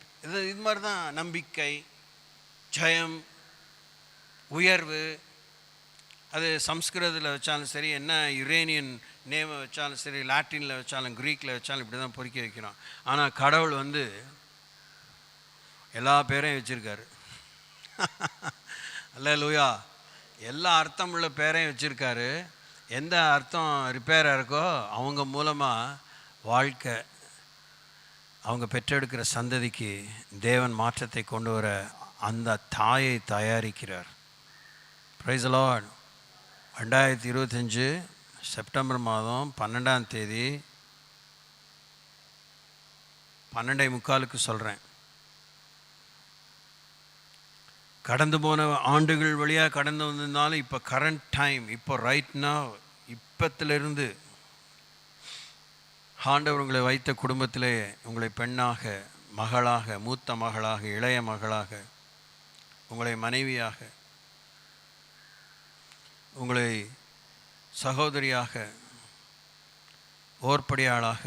இது மாதிரி தான். நம்பிக்கை, ஜெயம், உயர்வு. அது சம்ஸ்கிருதத்தில் வச்சாலும் சரி, என்ன யுரேனியன் நேமை வச்சாலும் சரி, லாட்டினில் வச்சாலும் க்ரீக்கில் வச்சாலும் இப்படி தான் பொறுக்கி வைக்கிறோம். ஆனால் கடவுள் வந்து எல்லா பேரையும் வச்சுருக்காரு. அல்லேலூயா. எல்லா அர்த்தம் உள்ள பேரையும் வச்சுருக்காரு. எந்த அர்த்தம் ரிப்பேராக இருக்கோ அவங்க மூலமாக வாழ்க்கை, அவங்க பெற்றெடுக்கிற சந்ததிக்கு தேவன் மாற்றத்தை கொண்டு வர அந்த தாயை தயாரிக்கிறார். Praise the lord. 2025 செப்டம்பர் மாதம் 12ஆம் தேதி 12:45 சொல்கிறேன். கடந்து போன ஆண்டுகள் வழியாக கடந்து வந்திருந்தாலும் இப்போ கரண்ட் டைம், இப்போ ரைட்னா, இப்பத்திலிருந்து ஆண்டவர் உங்களை வைத்த குடும்பத்திலே உங்களை பெண்ணாக, மகளாக, மூத்த மகளாக, இளைய மகளாக, உங்களை மனைவியாக, உங்களை சகோதரியாக, ஓர்படியாளாக,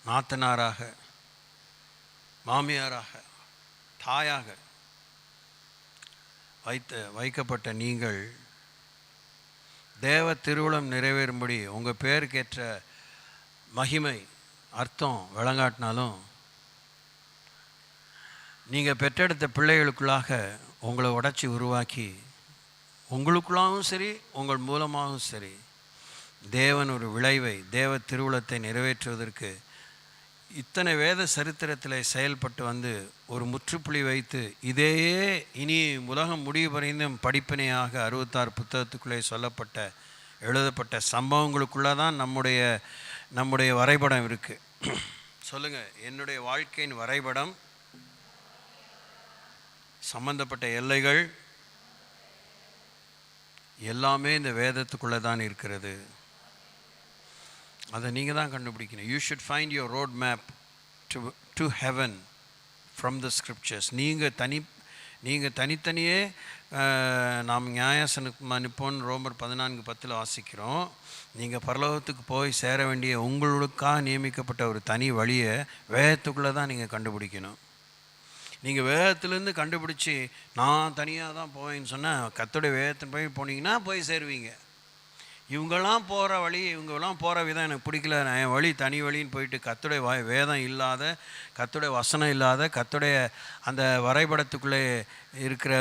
நாத்தனாராக, மாமியாராக, தாயாக வைக்கப்பட்ட நீங்கள் தேவ திருவுளம் நிறைவேறும்படி உங்கள் பேருக்கேற்ற மகிமை அர்த்தம் விளங்காட்டினாலும் நீங்கள் பெற்றெடுத்த பிள்ளைகளுக்குள்ளாக உங்களை உடைச்சி உருவாக்கி உங்களுக்குள்ளாகவும் சரி உங்கள் மூலமாகவும் சரி தேவன் ஒரு விளைவை தேவ திருவுளத்தை நிறைவேற்றுவதற்கு இத்தனை வேத சரித்திரத்தில் செயல்பட்டு வந்து ஒரு முற்றுப்புள்ளி வைத்து இதையே இனி உலகம் முடிவு வரைந்தும் படிப்பினையாக 66 புத்தகத்துக்குள்ளே சொல்லப்பட்ட எழுதப்பட்ட சம்பவங்களுக்குள்ளே தான் நம்முடைய வரைபடம் இருக்குது. சொல்லுங்கள், என்னுடைய வாழ்க்கையின் வரைபடம் சம்பந்தப்பட்ட எல்லைகள் எல்லாமே இந்த வேதத்துக்குள்ளே தான் இருக்கிறது. அதை நீங்கள் தான் கண்டுபிடிக்கணும். You should find your road map to heaven from the scriptures. நீங்கள் தனித்தனியே நாம் நியாயாசனுக்கு அனுப்போன்னு ரோமர் 14:10 வாசிக்கிறோம். நீங்கள் பரலோகத்துக்கு போய் சேர வேண்டிய உங்களுக்காக நியமிக்கப்பட்ட ஒரு தனி வழியை வேதத்துக்குள்ளே தான் நீங்கள் கண்டுபிடிக்கணும். நீங்கள் வேதத்துலேருந்து கண்டுபிடிச்சி நான் தனியாக தான் போவேன்னு சொன்னால் கர்த்தருடைய வேதத்தின் போய் போனீங்கன்னா போய் சேருவீங்க. இவங்கெல்லாம் போகிற வழி, இவங்கெல்லாம் போகிற விதம் எனக்கு பிடிக்கல, என் வழி தனி வழின்னு போயிட்டு கர்த்தருடைய வேதம் இல்லாத, கர்த்தருடைய வசனம் இல்லாத, கர்த்தருடைய அந்த வரைபடத்துக்குள்ளே இருக்கிற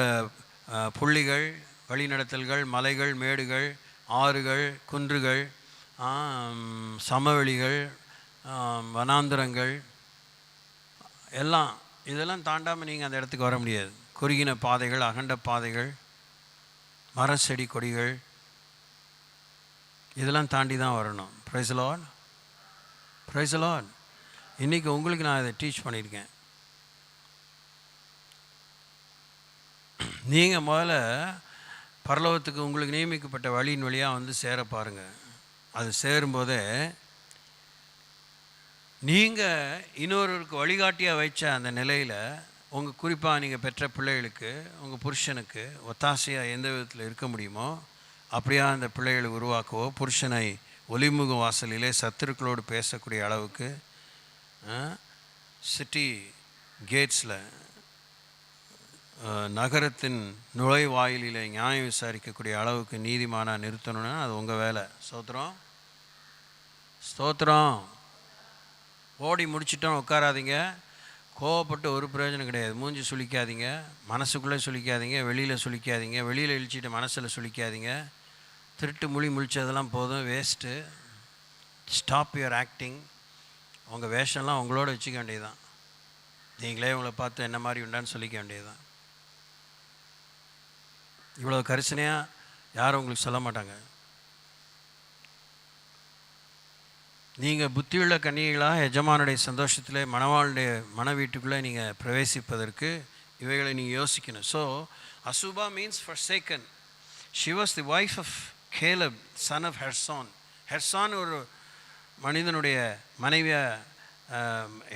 புள்ளிகள், வழிநடத்தல்கள், மலைகள், மேடுகள், ஆறுகள், குன்றுகள், சமவெளிகள், வனாந்திரங்கள் இதெல்லாம் தாண்டாமல் நீங்கள் அந்த இடத்துக்கு வர முடியாது. குறுகின பாதைகள், அகண்ட பாதைகள், மர செடி கொடிகள், இதெல்லாம் தாண்டி தான் வரணும். ப்ரைஸ் தி லார்ட், ப்ரைஸ் தி லார்ட். இன்றைக்கி உங்களுக்கு நான் இதை டீச் பண்ணியிருக்கேன். நீங்கள் முதல்ல பரலோகத்துக்கு உங்களுக்கு நியமிக்கப்பட்ட வழியின் வழியாக வந்து சேர பாருங்கள். அது சேரும்போதே நீங்கள் இன்னொருவருக்கு வழிகாட்டியாக வைச்ச அந்த நிலையில் உங்கள் குறிப்பாக நீங்கள் பெற்ற பிள்ளைகளுக்கு, உங்கள் புருஷனுக்கு ஒத்தாசையாக எந்த விதத்தில் இருக்க முடியுமோ அப்படியா அந்த பிள்ளைகளை உருவாக்கவோ, புருஷனை ஒலிமுக வாசலிலே சத்துருக்களோடு பேசக்கூடிய அளவுக்கு, சிட்டி கேட்ஸில் நகரத்தின் நுழைவாயிலில் நியாயம் விசாரிக்கக்கூடிய அளவுக்கு நீதிமானாக நிறுத்தணும்னா அது உங்கள் வேலை. ஸ்தோத்திரம், ஸ்தோத்திரம். ஓடி முடிச்சிட்டோம் உட்காராதீங்க. கோவப்பட்டு ஒரு பிரயோஜனம் கிடையாது. மூஞ்சி சுளிக்காதீங்க, மனசுக்குள்ளே சுளிக்காதீங்க, வெளியில் சுளிக்காதீங்க, வெளியில் இழிச்சிட்டு மனசில் சுளிக்காதீங்க. திருட்டு முழிச்சதெல்லாம் போதும், வேஸ்ட்டு. Stop your acting. உங்கள் வேஷம்லாம் உங்களோட வச்சுக்க வேண்டியதுதான். நீங்களே உங்களை பார்த்து என்ன மாதிரி உண்டான்னு சொல்லிக்க வேண்டியதுதான். இவ்வளோ கரிசனையாக யாரும் உங்களுக்கு சொல்ல மாட்டாங்க. நீங்கள் புத்தியுள்ள கன்னிகைகளாக எஜமானுடைய சந்தோஷத்தில் மணவாளுடைய மன வீட்டுக்குள்ளே நீங்கள் பிரவேசிப்பதற்கு இவைகளை நீங்கள் யோசிக்கணும். So Azubah means forsaken. She was the wife of Caleb, son of Hezron. ஹெர்சான் ஒரு மனிதனுடைய மனைவியாக,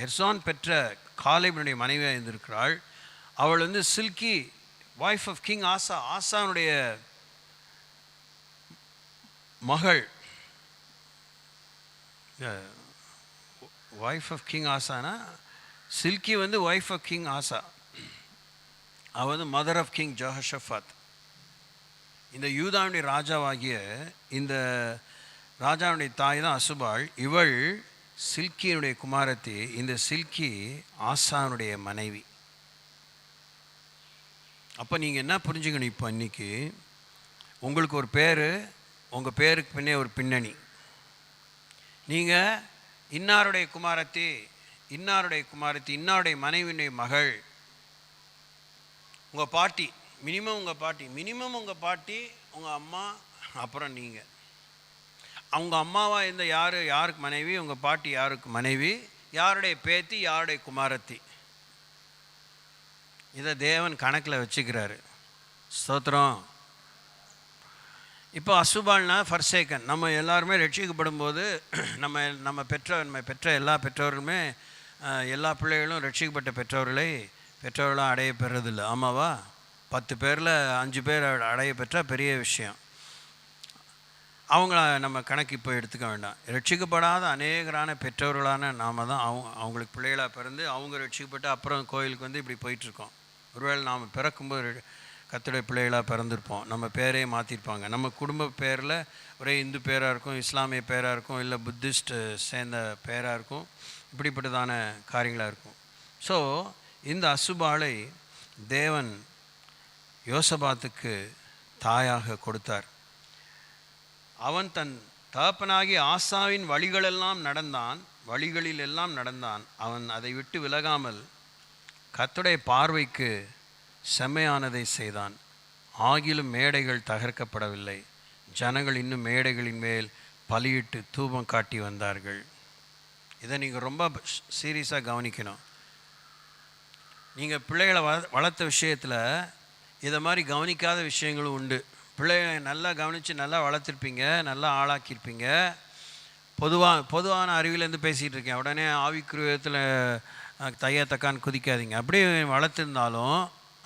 ஹெர்சான் பெற்ற காலேபினுடைய மனைவியாக இருந்திருக்கிறாள். அவள் வந்து சில்கி, வைஃப் ஆஃப் கிங் ஆசா, ஆசானுடைய மகள். வைஃப் ஆஃப் கிங் ஆசானா சில்கி வந்து வைஃப் ஆஃப் கிங் ஆசா. அவள் வந்து மதர் ஆஃப் கிங் ஜெஹோஷாஃபாத். இந்த யூதாவுடைய ராஜாவாகிய இந்த ராஜாவுடைய தாய் தான் அசுபாள். இவள் சில்கியினுடைய குமாரத்தி. இந்த சில்கி ஆசானுடைய மனைவி. அப்போ நீங்கள் என்ன புரிஞ்சுக்கணும், இப்போ இன்றைக்கி உங்களுக்கு ஒரு பேர், உங்கள் பேருக்கு பின்னே ஒரு பின்னணி. நீங்கள் இன்னாருடைய குமாரத்தி, இன்னாருடைய குமாரத்தி, இன்னாருடைய மனைவியுடைய மகள், உங்கள் பாட்டி, மினிமம் உங்கள் பாட்டி, உங்கள் அம்மா, அப்புறம் நீங்கள். அவங்க அம்மாவாக இருந்த யாருக்கு மனைவி, உங்கள் பாட்டி யாருக்கு மனைவி, யாருடைய பேத்தி, யாருடைய குமாரத்தி. இதை தேவன் கணக்கில் வச்சுக்கிறாரு. ஸ்தோத்திரம். இப்போ அசுபால்னா ஃபர்சேக்கன். நம்ம எல்லாருமே ரட்சிக்கப்படும் போது நம்ம பெற்ற எல்லா பெற்றோர்களுமே, எல்லா பிள்ளைகளும் ரட்சிக்கப்பட்ட பெற்றோர்களாக அடைய பெறதில்லை. ஆமாவா? 10 பேரில் 5 பேர் அடைய பெற்றால் பெரிய விஷயம். அவங்கள நம்ம கணக்கு இப்போ எடுத்துக்க வேண்டாம். ரட்சிக்கப்படாத அநேகரான பெற்றோர்களான நாம் தான் அவங்களுக்கு பிள்ளைகளாக பிறந்து அவங்க ரட்சிக்கப்பட்டு அப்புறம் கோயிலுக்கு வந்து இப்படி போயிட்டுருக்கோம். ஒருவேளை நாம் பிறக்கும்போது கர்த்தருடைய பிள்ளைகளாக பிறந்திருப்போம். நம்ம பேரே மாற்றிருப்பாங்க. நம்ம குடும்ப பேரில் ஒரே இந்து பேராக இருக்கும், இஸ்லாமிய பேராக இருக்கும், இல்லை புத்திஸ்ட் சேர்ந்த பேராக இருக்கும். இப்படிப்பட்டதான காரியங்களாக இருக்கும். ஸோ இந்த அசுபாலை தேவன் யோசபாத்துக்கு தாயாக கொடுத்தார். அவன் தன் தகப்பனாகி ஆசாவின் வழிகளில் எல்லாம் நடந்தான். அவன் அதை விட்டு விலகாமல் கர்த்தருடைய பார்வைக்கு செம்மையானதை செய்தான். ஆகிலும் மேடைகள் தகர்க்கப்படவில்லை. ஜனங்கள் இன்னும் மேடைகளின் மேல் பலியிட்டு தூபம் காட்டி வந்தார்கள். இதை நீங்கள் ரொம்ப சீரியஸாக கவனிக்கணும். நீங்கள் பிள்ளைகளை வளர்த்த விஷயத்தில் இதை மாதிரி கவனிக்காத விஷயங்களும் உண்டு. பிள்ளைகளை நல்லா கவனித்து நல்லா வளர்த்துருப்பீங்க, நல்லா ஆளாக்கியிருப்பீங்க. பொதுவான அறிவிலேருந்து பேசிகிட்டு இருக்கேன். உடனே ஆவிக்குரியத்தில் தையத்தக்கான்னு குதிக்காதீங்க. அப்படியே வளர்த்துருந்தாலும்,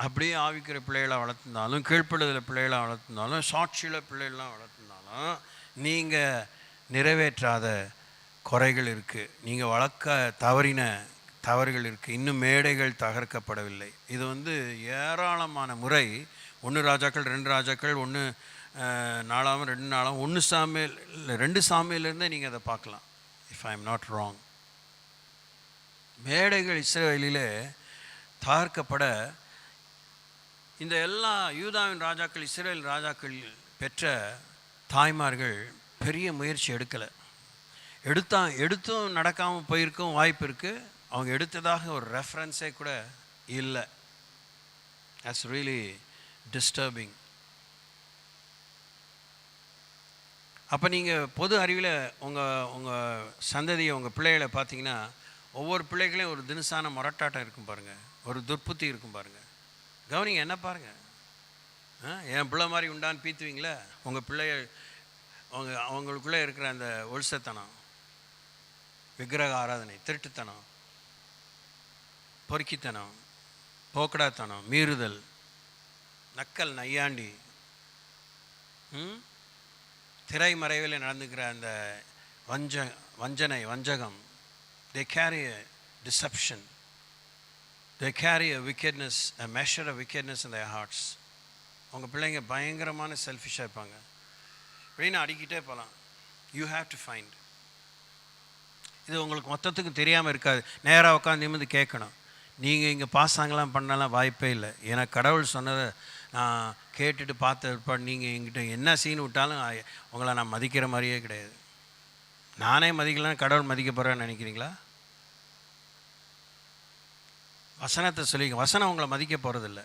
அப்படியே ஆவிக்கிற பிள்ளைகளை வளர்த்துருந்தாலும், கீழ்ப்படுதல பிள்ளைகளை வளர்த்துருந்தாலும், சாட்சியில் பிள்ளைகளாம் வளர்த்துருந்தாலும், நீங்கள் நிறைவேற்றாத குறைகள் இருக்குது. நீங்கள் வளர்க்க தவறின தவறுகள் இருக்குது. இன்னும் மேடைகள் தகர்க்கப்படவில்லை. இது ஏராளமான முறை 1 ராஜாக்கள் 2 ராஜாக்கள் 1 நாளாகவும் 2 நாளாகவும் 1 சாமுவேல் 2 சாமுவேலிருந்தே நீங்கள் அதை பார்க்கலாம். If I am not wrong. மேடைகள் இஸ்ரவேலிலே தகர்க்கப்பட இந்த எல்லா யூதாவின் ராஜாக்கள், இஸ்ரவேல் ராஜாக்கள் பெற்ற தாய்மார்கள் பெரிய முயற்சி எடுக்கலை. எடுத்தும் நடக்காமல் போயிருக்கும் வாய்ப்பு இருக்குது. அவங்க எடுத்ததாக ஒரு ரெஃபரன்ஸே கூட இல்லை. That's really disturbing. அப்போ நீங்கள் பொது அறிவில் உங்கள் சந்ததியை, உங்கள் பிள்ளைகளை பார்த்தீங்கன்னா, ஒவ்வொரு பிள்ளைகளையும் ஒரு தினசான முரட்டாட்டம் இருக்கும் பாருங்கள், ஒரு துர்ப்புத்தி இருக்கும் பாருங்கள். கவனிங்க, என்ன பாருங்கள், என் பிள்ளை மாதிரி உண்டான்னு பீத்துவீங்களே. உங்கள் பிள்ளைகள் அவங்களுக்குள்ளே இருக்கிற அந்த ஒழுசத்தனம், விக்கிரக ஆராதனை, திருட்டுத்தனம், பொறுக்கித்தனம், போக்கடாத்தனம், மீறுதல், நக்கல், நையாண்டி, திரைமறைவில் நடந்துக்கிற அந்த வஞ்சகம், they carry a deception, they carry a wickedness, a measure of wickedness in their hearts. உங்கள் பிள்ளைங்க பயங்கரமான செல்ஃபிஷாக இருப்பாங்க. அப்படின்னு அடிக்கிட்டே போகலாம். You have to find. இது உங்களுக்கு மொத்தத்துக்கு தெரியாமல் இருக்காது. நேராக உட்காந்து நிமிர்ந்து கேட்கணும். நீங்கள் இங்கே பாசாங்கலாம் பண்ணலாம் வாய்ப்பே இல்லை. ஏன்னா கடவுள் சொன்னதை நான் கேட்டுட்டு பார்த்த நீங்கள் எங்கிட்ட என்ன சீன் விட்டாலும் உங்களை நான் மதிக்கிற மாதிரியே கிடையாது. நானே மதிக்கலாம், கடவுள் மதிக்க போகிறேன்னு நினைக்கிறீங்களா? வசனத்தை சொல்லிங்க. வசனம் உங்களை மதிக்க போகிறதில்ல.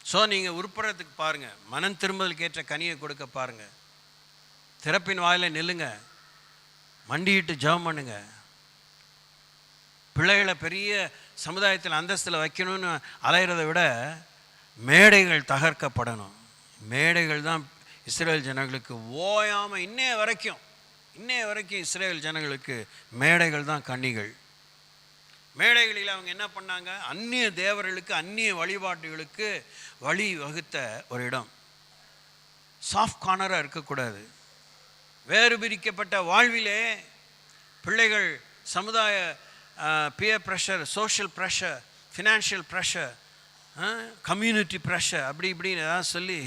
ஸோ நீங்கள் உருப்படுறதுக்கு பாருங்கள். மனம் திரும்பலுக்கு ஏற்ற கனியை கொடுக்க பாருங்கள். திறப்பின் வாயில நில்லுங்க. மண்டியிட்டு ஜெபம் பண்ணுங்க. பிள்ளைகளை பெரிய சமுதாயத்தில் அந்தஸ்தில் வைக்கணும்னு அலைகிறத விட மேடைகள் தகர்க்கப்படணும். மேடைகள் தான் இஸ்ரேல் ஜனங்களுக்கு ஓயாமல் இன்னைய வரைக்கும் இஸ்ரேல் ஜனங்களுக்கு மேடைகள் தான் கண்ணிகள். மேடைகளில் அவங்க என்ன பண்ணாங்க? அந்நிய தேவர்களுக்கு, அந்நிய வழிபாட்டுகளுக்கு வழி வகுத்த ஒரு இடம். சாஃப்ட் கார்னராக இருக்கக்கூடாது. வேறு பிரிக்கப்பட்ட வாழ்விலே பிள்ளைகள் சமுதாய peer pressure, social pressure, financial pressure, community pressure, அப்படி இப்படின்னு ஏதாவது சொல்லி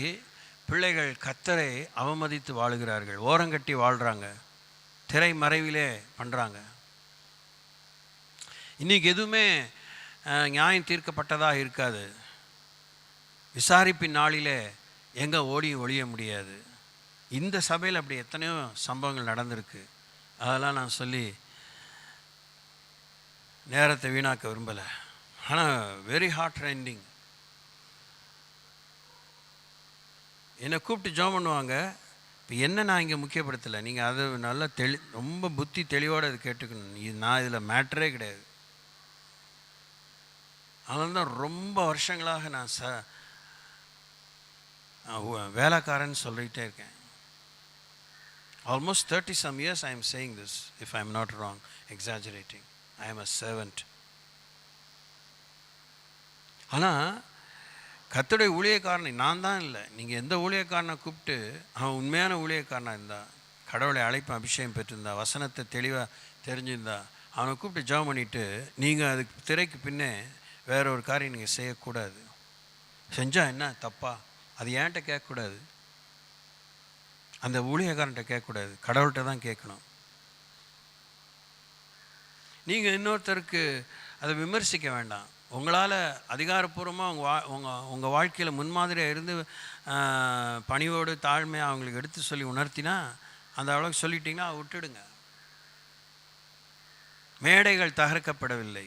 பிள்ளைகள் கர்த்தரை அவமதித்து வாழுகிறார்கள். ஓரங்கட்டி வாழ்கிறாங்க. திரை மறைவிலே பண்ணுறாங்க. இன்றைக்கி எதுவுமே நியாயம் தீர்க்கப்பட்டதாக இருக்காது. விசாரிப்பின் நாளிலே எங்கே ஒழிய முடியாது. இந்த சபையில் அப்படி எத்தனையோ சம்பவங்கள் நடந்திருக்கு. அதெல்லாம் நான் சொல்லி நேரத்தை வீணாக்க விரும்பலை. ஆனால் வெரி ஹார்ட் ரெண்டிங். என்னை கூப்பிட்டு ஜெபம் பண்ணுவாங்க. இப்போ என்ன நான் இங்கே முக்கியப்படுத்தலை. நீங்கள் அதை நல்லா ரொம்ப புத்தி தெளிவோடு அது கேட்டுக்கணும். நான் இதில் மேட்டரே கிடையாது. அதனால தான் ரொம்ப வருஷங்களாக நான் வேலைக்காரன்னு சொல்லிகிட்டே இருக்கேன். Almost 30 some years I am saying this, if I am not wrong, exaggerating. I am a servant. ஆனால் கர்த்தருடைய ஊழியக்காரனை நான் தான் இல்லை. நீங்கள் எந்த ஊழியக்காரனை கூப்பிட்டு அவன் உண்மையான ஊழியக்காரனாக இருந்தா, கடவுளை அழைப்பு அபிஷேகம் பெற்றிருந்தா, வசனத்தை தெளிவாக தெரிஞ்சிருந்தா, அவனை கூப்பிட்டு ஜெபம் பண்ணிவிட்டு நீங்கள் அதுக்கு திரைக்கு பின்னே வேற ஒரு காரியம் நீங்கள் செய்யக்கூடாது. செஞ்சால் என்ன தப்பா? அது ஏன்ட்ட கேட்கக்கூடாது. அந்த ஊழியக்காரன்ட்ட கேட்கக்கூடாது. கடவுள்கிட்ட தான் கேட்கணும். நீங்கள் இன்னொருத்தருக்கு அதை விமர்சிக்க வேண்டாம். உங்களால் அதிகாரப்பூர்வமாக உங்கள் வாழ்க்கையில் முன்மாதிரியாக இருந்து பணிவோடு தாழ்மையாக அவங்களுக்கு எடுத்து சொல்லி உணர்த்தினா அந்த அளவுக்கு சொல்லிட்டிங்கன்னா விட்டுடுங்க. மேடைகள் தகர்க்கப்படவில்லை,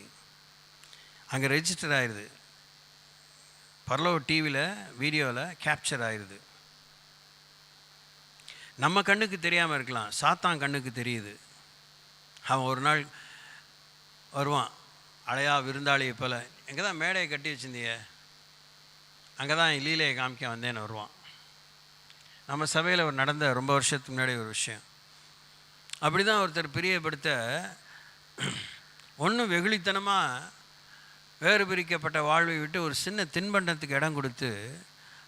அங்கே ரெஜிஸ்டர் ஆயிடுது, பரலோக டிவியில் வீடியோவில் கேப்சர் ஆயிடுது. நம்ம கண்ணுக்கு தெரியாமல் இருக்கலாம், சாத்தான் கண்ணுக்கு தெரியுது. அவன் ஒரு நாள் வருவான் அழையா விருந்தாளியை போல், எங்கே தான் மேடையை கட்டி வச்சுருந்தீங்க, அங்கே தான் லீலையை காமிக்க வந்தேன்னு வருவான். நம்ம சபையில் ஒரு நடந்த ரொம்ப வருஷத்துக்கு முன்னாடி ஒரு விஷயம். அப்படி தான் ஒருத்தர் பிரியப்படுத்த ஒன்றும் வெகுளித்தனமாக வேறு பிரிக்கப்பட்ட வாழ்வை விட்டு ஒரு சின்ன தின்பண்டத்துக்கு இடம் கொடுத்து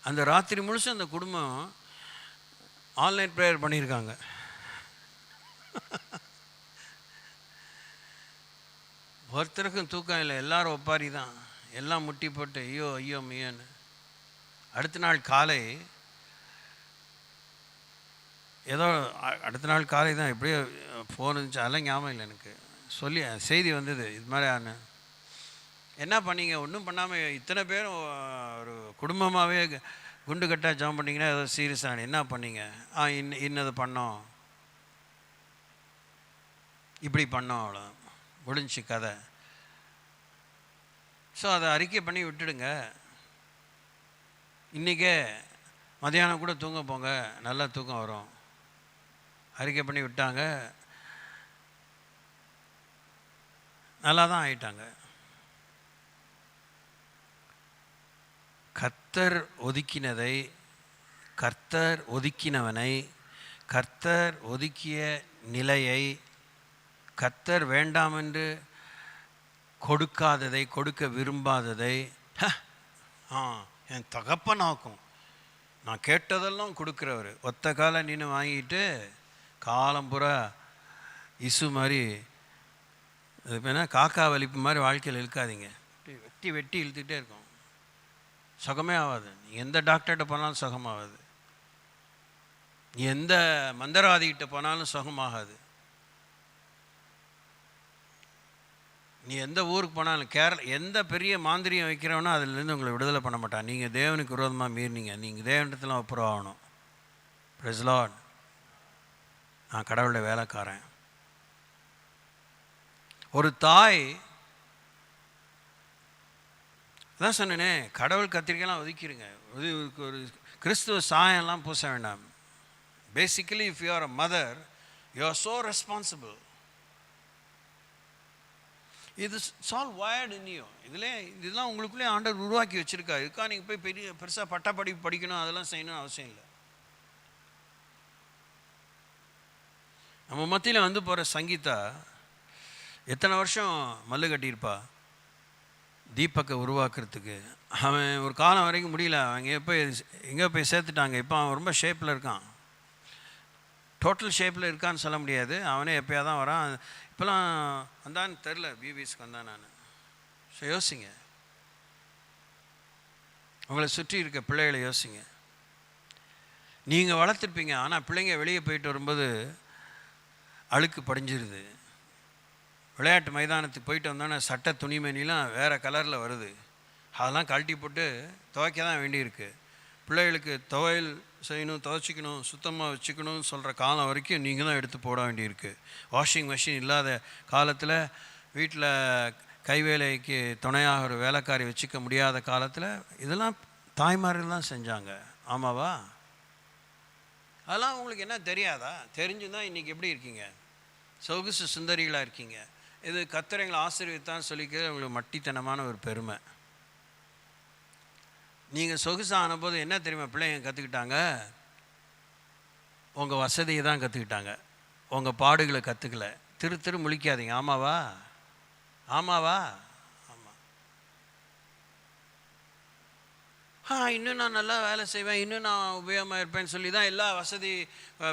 அந்த ராத்திரி முழுசும் அந்த குடும்பம் ஆன்லைன் ப்ரேயர் பண்ணியிருக்காங்க. ஒருத்தருக்கும் தூக்கம் இல்லை, எல்லாரும் ஒப்பாரி தான், எல்லாம் முட்டி போட்டு ஐயோ ஐயோ மையோன்னு. அடுத்த நாள் காலை ஏதோ அடுத்த நாள் காலை தான் எப்படியோ ஃபோன் இருந்துச்சு, அதெல்லாம் ஞாபகம் இல்லை எனக்கு. சொல்லி செய்தி வந்தது, இது மாதிரி என்ன பண்ணீங்க? ஒன்றும் பண்ணாமல் இத்தனை பேரும் ஒரு குடும்பமாகவே குண்டு கட்டாக ஜாம் பண்ணிங்கன்னா ஏதோ சீரியஸான என்ன பண்ணீங்க? இன்னது பண்ணோம், இப்படி பண்ணோம், அவ்வளோ முடிஞ்சு கதை. ஸோ அதை அறிக்கை பண்ணி விட்டுடுங்க. இன்றைக்கே மதியானம் கூட தூங்க போங்க, நல்லா தூக்கம் வரும். அறிக்கை பண்ணி விட்டாங்க, நல்லா தான் ஆயிட்டாங்க. கர்த்தர் ஒதுக்கினதை, கர்த்தர் ஒதுக்கினவனை, கர்த்தர் ஒதுக்கிய நிலையை, கர்த்தர் வேண்டாம் என்று கொடுக்காததை, கொடுக்க விரும்பாததை என் தகப்பனாக்கும், நான் கேட்டதெல்லாம் கொடுக்குறவர், ஒத்த காலை நின்று வாங்கிட்டு காலம்புறா இசு மாதிரி அது என்ன காக்கா வலிப்பு மாதிரி வாழ்க்கையில் இழுக்காதீங்க. வெட்டி வெட்டி இழுத்துக்கிட்டே இருக்கும், சுகமே ஆகாது. நீ எந்த டாக்டர்கிட்ட போனாலும் சுகமாகாது, நீ எந்த மந்திரவாதிகிட்ட போனாலும் சுகமாகாது, நீ எந்த ஊருக்கு போனாலும் எந்த பெரிய மாந்திரியம் வைக்கிறவனோ அதிலேருந்து உங்களை விடுதலை பண்ண மாட்டான். நீங்கள் தேவனுக்கு விரோதமாக மீறினீங்க, நீங்கள் தேவனிடத்தில் ஒப்புரவு ஆகணும். Praise lord. நான் கடவுளுடைய வேலைக்காரன். ஒரு தாய் அதான் சொன்னேனே, கடவுள் கத்திரிக்கைலாம் ஒதுக்கிடுங்க, ஒரு கிறிஸ்துவ சாயம்லாம் பூச வேண்டாம். Basically if you are a mother, you are so responsible. இது சால் வயர்டு இன் யூ. இதெல்லாம் உங்களுக்குள்ளே ஆண்டவர் உருவாக்கி வச்சுருக்கா. இதுக்காக நீங்கள் போய் பெருசாக பட்டப்படிப்பு படிக்கணும், அதெல்லாம் செய்யணும்னு அவசியம் இல்லை. நம்ம மத்தியில் வந்து போகிற சங்கீதா எத்தனை வருஷம் மல்லு கட்டியிருப்பா தீபக்கை உருவாக்குறதுக்கு. அவன் ஒரு காலம் வரைக்கும் முடியல, அவங்க எங்கே போய் சேர்த்துட்டாங்க. இப்போ அவன் ரொம்ப ஷேப்பில் இருக்கான், டோட்டல் ஷேப்பில் இருக்கான்னு சொல்ல முடியாது. அவனே எப்போயா தான் வரான். இப்போலாம் வந்தான்னு தெரில, பிபிஎஸ்க்கு வந்தான் நான். ஸோ யோசிங்க, உங்களை சுற்றி இருக்க பிள்ளைகளை யோசிங்க. நீங்கள் வளர்த்துருப்பீங்க, ஆனால் பிள்ளைங்க வெளியே போயிட்டு வரும்போது அழுக்கு படிஞ்சிருது. விளையாட்டு மைதானத்துக்கு போயிட்டு வந்தோன்னே சட்டை துணிமணிலாம் வேறு கலரில் வருது, அதெல்லாம் கழட்டி போட்டு துவைக்க தான் வேண்டியிருக்கு. பிள்ளைகளுக்கு துவையல் செய்யணும், துவைச்சிக்கணும், சுத்தமாக வச்சுக்கணும்னு சொல்கிற காலம் வரைக்கும் நீங்கள் தான் எடுத்து போட வேண்டியிருக்கு. வாஷிங் மிஷின் இல்லாத காலத்தில், வீட்டில் கைவேலைக்கு துணையாக ஒரு வேலைக்காரி வச்சுக்க முடியாத காலத்தில் இதெல்லாம் தாய்மார்கள் தான் செஞ்சாங்க. ஆமாவா? அதெல்லாம் உங்களுக்கு என்ன தெரியாதா? தெரிஞ்சுதான் இன்றைக்கி எப்படி இருக்கீங்க? சொகுசு சுந்தரிகளாக இருக்கீங்க. இது கர்த்தர் ஆசீர்வதித்தான்னு சொல்லிக்கிறது உங்களுக்கு மட்டித்தனமான ஒரு பெருமை. நீங்கள் சொகுசான போது என்ன தெரியுமா பிள்ளைங்க கற்றுக்கிட்டாங்க? உங்கள் வசதியை தான் கற்றுக்கிட்டாங்க, உங்கள் பாடுகளை கற்றுக்கல. திரு முழிக்காதீங்க. ஆமாவா? ஆமாவா? ஆமாம். இன்னும் நான் நல்லா வேலை செய்வேன், இன்னும் நான் உபயோகமாக இருப்பேன்னு சொல்லி தான் எல்லா வசதி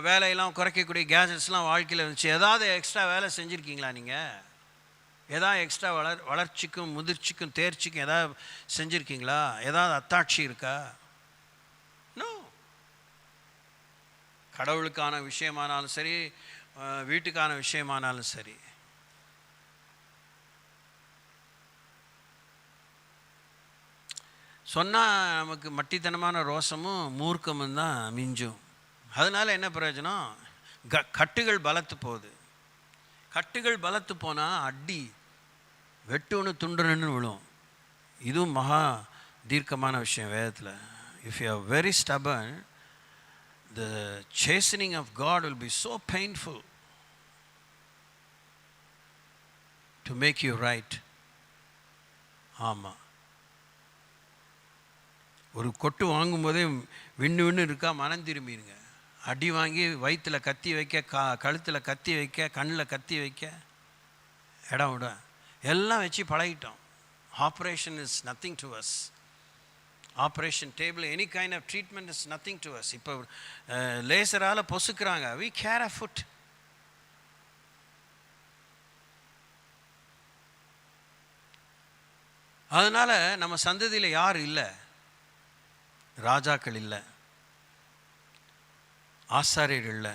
வேலையெல்லாம் குறைக்கக்கூடிய கேஜெட்ஸ்லாம் வாழ்க்கையில் இருந்துச்சு. ஏதாவது எக்ஸ்ட்ரா வேலை செஞ்சுருக்கீங்களா? நீங்கள் ஏதாவது எக்ஸ்ட்ரா வளர்ச்சிக்கும் முதிர்ச்சிக்கும் தேர்ச்சிக்கும் ஏதாவது செஞ்சுருக்கீங்களா? ஏதாவது அத்தாட்சி இருக்கா? நோ. கடவுளுக்கான விஷயமானாலும் சரி, வீட்டுக்கான விஷயமானாலும் சரி, சொன்னால் நமக்கு மட்டித்தனமான ரோசமும் மூர்க்கமும் தான் மிஞ்சும். அதனால் என்ன பிரயோஜனம்? கட்டுகள் பலத்து போகுது. கட்டுகள் பலத்து போனால் அடி வெட்டுன்னு துண்டுன்னு விழும். இதுவும் மகா தீர்க்கமான விஷயம் வேதத்தில். If you are very stubborn, the chastening of God will be so painful to make you right. ஆமாம், ஒரு கொட்டு வாங்கும்போதே விண்ணு இருக்கா மனம் திரும்பிடுங்க. அடி வாங்கி வயிற்றில் கத்தி வைக்க, கழுத்தில் கத்தி வைக்க, கண்ணில் கத்தி வைக்க இடம் விட எல்லாம் வச்சு பழகிட்டோம். Operation is nothing to us. Operation table, any kind of treatment is nothing to us. இப்போ லேசரால் பொசுக்கிறாங்க. We care a foot. அதனால் நம்ம சந்ததியில் யார் இல்லை? ராஜாக்கள் இல்லை, ஆசாரியர்கள் இல்லை,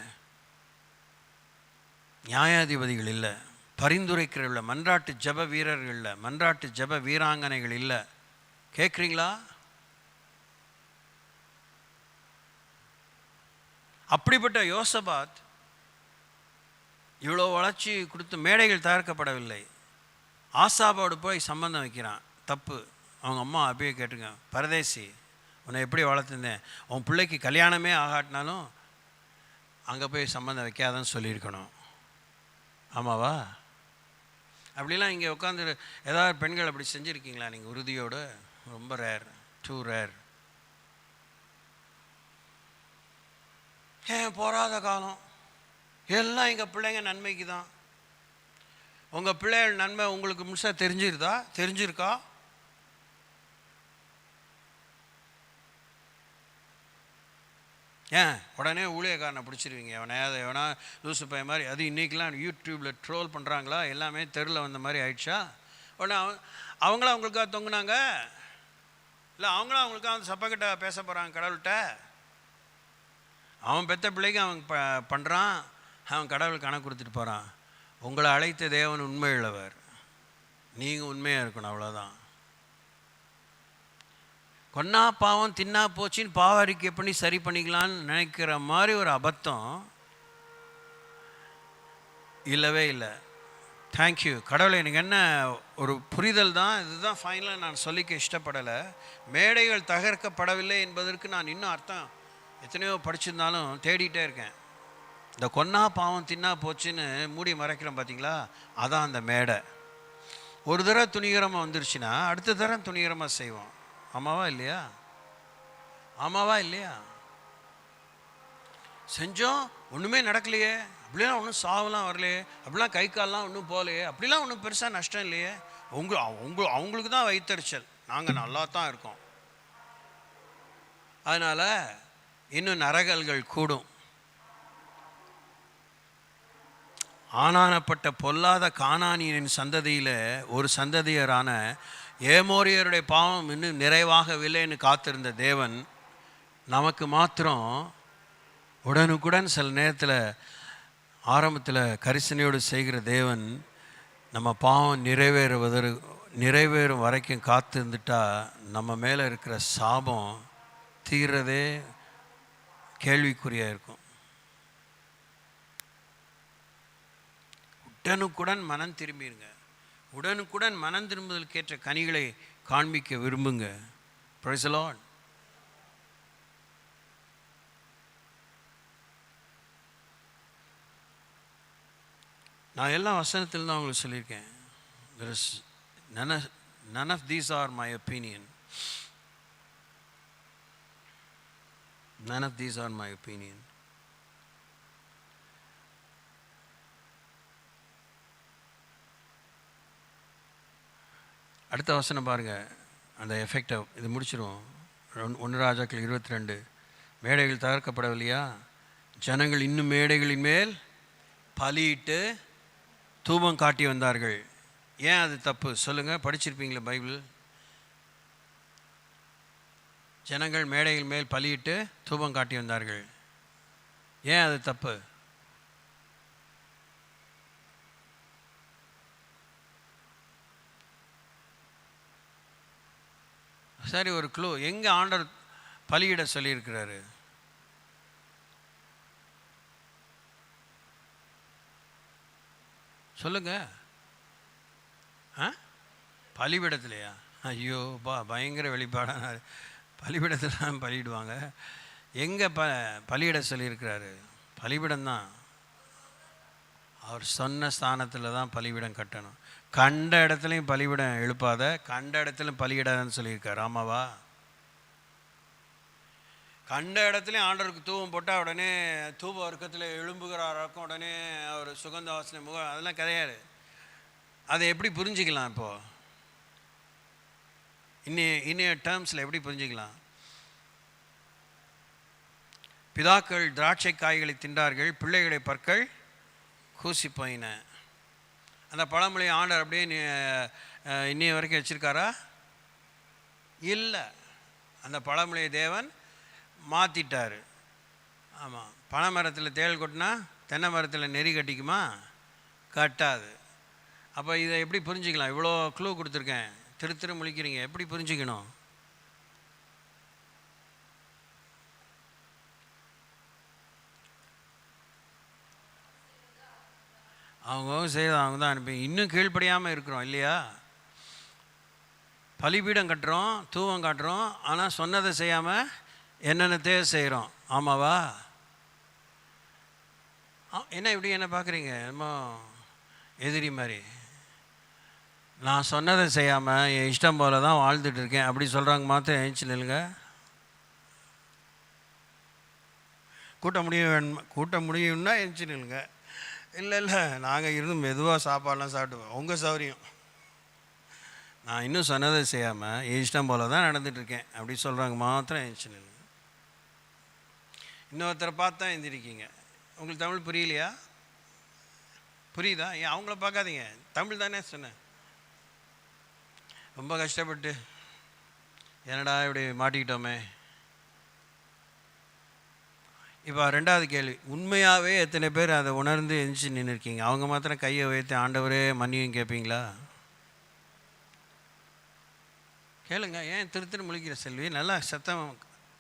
நியாயாதிபதிகள் இல்லை, பரிந்துரைக்கிறவர்கள் இல்லை, மன்றாட்டு ஜப வீரர்கள் இல்லை, மன்றாட்டு ஜப வீராங்கனைகள் இல்லை. கேட்குறீங்களா? அப்படிப்பட்ட யோசபாத் இவ்வளோ வளர்ச்சி கொடுத்து மேடைகள் தயாரிக்கப்படவில்லை. ஆசாபோடு போய் சம்பந்தம் வைக்கிறான். தப்பு. அவங்க அம்மா அப்படியே கேட்டுங்க, பரதேசி உன்னை எப்படி வளர்த்துருந்தேன், உன் பிள்ளைக்கு கல்யாணமே ஆகாட்டினாலும் அங்கே போய் சம்பந்தம் வைக்காதன்னு சொல்லியிருக்கணும். ஆமாவா? அப்படிலாம் இங்கே உட்காந்து ஏதாவது பெண்கள் அப்படி செஞ்சுருக்கீங்களா நீங்கள் உறுதியோடு? ரொம்ப ரேர், டூ ரேர். ஏன் போராத காலம் எல்லாம் எங்கள் பிள்ளைங்க நன்மைக்கு தான். உங்கள் பிள்ளைகள் நன்மை உங்களுக்கு முழுசாக தெரிஞ்சிருக்கா? ஏன் உடனே ஊழியக்காரனை பிடிச்சிருவீங்க? எவனா லூசு பையன் மாதிரி. அது இன்றைக்கெலாம் யூடியூப்பில் ட்ரோல் பண்ணுறாங்களா, எல்லாமே தெருவில் வந்த மாதிரி ஆயிடுச்சா? உடனே அவங்களும் அவங்களுக்காக தொங்குனாங்க, இல்லை அவங்களும் அவங்களுக்காக அந்த சப்பக்கிட்ட பேச போகிறாங்க கடவுள்கிட்ட. அவன் பெற்ற பிள்ளைக்கு அவன் பண்ணுறான், அவன் கடவுள் கணக்கு கொடுத்துட்டு போகிறான். உங்களை அழைத்த தேவன் உண்மை உள்ளவர், நீங்கள் உண்மையாக இருக்கணும், அவ்வளோதான். கொன்னா பாவம் தின்னா போச்சின்னு பாவரிக்கை பண்ணி சரி பண்ணிக்கலான்னு நினைக்கிற மாதிரி ஒரு அபத்தம் இல்லவே இல்லை. தேங்க்யூ கடவுளை. எனக்கு என்ன ஒரு புரிதல் தான், இதுதான் ஃபைனலாக நான் சொல்லிக்க இஷ்டப்படலை. மேடைகள் தகர்க்கப்படவில்லை என்பதற்கு நான் இன்னும் அர்த்தம் எத்தனையோ படிச்சிருந்தாலும் தேடிகிட்டே இருக்கேன். இந்த கொன்னா பாவம் தின்னா போச்சுன்னு மூடி மறைக்கிறோம் பார்த்தீங்களா, அதான் அந்த மேடை. ஒரு தடவை துணிகரமாக வந்துருச்சுன்னா அடுத்த தடவை துணிகரமாக செய்வோம். ஆமாவா இல்லையா? ஆமாவா இல்லையா? செஞ்சோம், ஒன்றுமே நடக்கலையே, அப்படிலாம் ஒன்றும் சாவெலாம் வரலையே, அப்படிலாம் கை கால்லாம் ஒன்றும் போகலையே, அப்படிலாம் ஒன்றும் பெருசாக நஷ்டம் இல்லையே. அவங்களுக்கு தான் வயிற்றுச்சல், நாங்கள் நல்லா தான் இருக்கோம். அதனால் இன்னும் நரகல்கள் கூடும். ஆனானப்பட்ட பொல்லாத கானானியனின் சந்ததியில் ஒரு சந்ததியரான ஏமோரியருடைய பாவம் இன்னும் நிறைவாகவில்லைன்னு காத்திருந்த தேவன் நமக்கு மாத்திரம் உடனுக்குடன் சில நேரத்தில் ஆரம்பத்தில் கரிசனையோடு செய்கிற தேவன் நம்ம பாவம் நிறைவேறும் வரைக்கும் காத்திருந்துட்டா நம்ம மேலே இருக்கிற சாபம் தீர்றதே கேள்விக்குறியாக இருக்கும். உடனுக்குடன் மனம் திரும்பிடுங்க. உடனுக்குடன் மனம் திரும்புதலுக்கேற்ற கனிகளை காண்பிக்க விரும்புங்க. Price the Lord. நான் எல்லா வசனத்தில் தான் உங்களுக்கு சொல்லியிருக்கேன். there is none of these are my opinion. None of these are my opinion. அடுத்த வசனம் பாருங்கள், அந்த எஃபெக்டை இது முடிச்சிடுவோம். 1 ராஜாக்கள் 22. மேடைகள் தகர்க்கப்படவில்லையா, ஜனங்கள் இன்னும் மேடைகளின் மேல் பலியிட்டு தூபம் காட்டி வந்தார்கள். ஏன் அது தப்பு சொல்லுங்கள்? படிச்சிருப்பீங்களே பைபிள். ஜனங்கள் மேடைகள் மேல் பலியிட்டு தூபம் காட்டி வந்தார்கள். ஏன் அது தப்பு? சரி, ஒரு க்ளூ. எங்கே ஆண்டவர் பலியிட சொல்லியிருக்கிறாரு? சொல்லுங்க. ஆ, பலிபீடத்துலையா? ஐயோ பயங்கர வெளிப்பாடான பலிபீடத்தில் தான் பலியிடுவாங்க. எங்கே பலியிட சொல்லியிருக்கிறாரு? பலிபீடம்தான். அவர் சொன்ன ஸ்தானத்தில் தான் பலிபீடம் கட்டணும். கண்ட இடத்துலையும் பலிபீடம் எழுப்பாத, கண்ட இடத்துலையும் பலியிடாதன்னு சொல்லியிருக்காரு. ஆமாவா? கண்ட இடத்துலையும் ஆண்டவருக்கு தூவம் போட்டால் உடனே தூப வர்க்கத்தில் எழும்புகிறாராக்கும், உடனே அவர் சுகந்த வாசனை முகம், அதெல்லாம் கிடையாது. அதை எப்படி புரிஞ்சிக்கலாம்? இப்போது இன்னைய டேர்ம்ஸில் எப்படி புரிஞ்சிக்கலாம்? பிதாக்கள் திராட்சை காய்களை தின்றார்கள், பிள்ளைகளை பற்கள் கூசி போயின. அந்த பழமொழி ஆண்டவர் அப்படியே இன்னைய வரைக்கும் வச்சுருக்காரா? இல்லை. அந்த பழமொழியை தேவன் மாற்றிட்டார். ஆமாம். பனை மரத்தில் தேள் கொட்டினா தென்னை மரத்தில் நெறி கட்டிக்குமா? கட்டாது. அப்போ இதை எப்படி புரிஞ்சிக்கலாம்? இவ்வளோ க்ளூ கொடுத்துருக்கேன், திரு முழிக்கிறீங்க. எப்படி புரிஞ்சுக்கணும்? அவங்க செய்கிறது அவங்க தான் அனுப்பி. இன்னும் கீழ்ப்படியாமல் இருக்கிறோம் இல்லையா? பலிபீடம் கட்டுறோம், தூவம் காட்டுறோம், ஆனால் சொன்னதை செய்யாமல் என்னென்னத்தையோ செய்கிறோம். ஆமாவா? என்ன இப்படி என்ன பார்க்குறீங்க? என்னமோ எதிரி மாதிரி. நான் சொன்னதை செய்யாமல் என் இஷ்டம் போல தான் வாழ்ந்துட்டு இருக்கேன் அப்படி சொல்கிறாங்க. மாத்திரம் எழுச்சி நில்லுங்க. கூட்ட முடியும்னா எழுச்சி நில்லுங்க. இல்லை நாங்கள் இருந்து மெதுவாக சாப்பாடெலாம் சாப்பிடுவோம், உங்கள் சௌரியம். நான் இன்னும் சொன்னதை செய்யாமல் என் இஷ்டம் போல தான் நடந்துகிட்ருக்கேன் அப்படி சொல்கிறாங்க. மாத்திரம் எழுச்சி நில்லுங்க. இன்னொருத்தரை பார்த்தா எழுந்திருக்கீங்க. உங்களுக்கு தமிழ் புரியலையா? புரியுதா? ஏன் அவங்கள பார்க்காதீங்க, தமிழ் தானே சொன்னேன். ரொம்ப கஷ்டப்பட்டு என்னடா இப்படி மாட்டிக்கிட்டோமே. இப்போ ரெண்டாவது கேள்வி, உண்மையாகவே எத்தனை பேர் அதை உணர்ந்து எந்திரிச்சு நின்று இருக்கீங்க? அவங்க மாத்திரம் கையை வைத்து ஆண்டவரே மன்னியும் கேட்பீங்களா? கேளுங்க. ஏன் திரு முழிக்கிற செல்வி? நல்லா சத்தம்,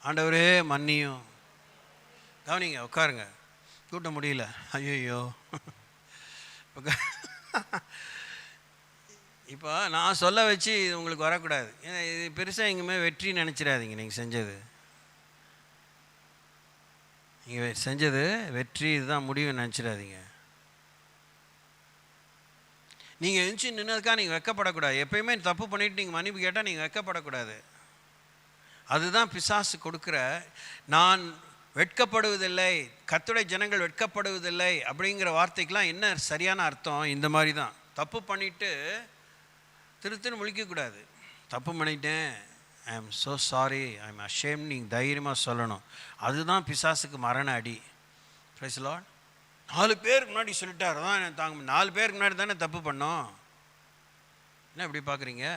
ஆண்டவரே மன்னியும். கவனிங்க, உட்காருங்க. கூட்ட முடியல. ஐயோ. இப்போ நான் சொல்ல வச்சு இது உங்களுக்கு வரக்கூடாது. ஏன்னா இது பெருசாக எங்கேயுமே வெற்றி நினச்சிடாதீங்க. நீங்கள் செஞ்சது வெற்றி, இதுதான் முடிவு நினச்சிடாதீங்க. நீங்கள் எழுந்துச்சு நின்னதுக்காக நீங்கள் வெக்கப்படக்கூடாது. எப்பயுமே தப்பு பண்ணிவிட்டு நீங்கள் மன்னிப்பு கேட்டால் நீங்கள் வெக்கப்படக்கூடாது. அதுதான் பிசாசு கொடுக்குற நான் வெட்கப்படுவதில்லை, கர்த்தருடைய ஜனங்கள் வெட்கப்படுவதில்லை அப்படிங்கிற வார்த்தைக்கெலாம் என்ன சரியான அர்த்தம்? இந்த மாதிரி தான். தப்பு பண்ணிவிட்டு திருத்துன்னு முழிக்கக்கூடாது. தப்பு பண்ணிட்டேன், ஐ ஆம் ஸோ சாரி, ஐ ஆம் அஷேம், நீங்கள் தைரியமாக சொல்லணும். அதுதான் பிசாசுக்கு மரண அடி. Price the Lord. 4 பேருக்கு முன்னாடி சொல்லிட்டார் தான் தாங்க. 4 பேருக்கு முன்னாடி தானே தப்பு பண்ணோம். என்ன இப்படி பார்க்குறீங்க?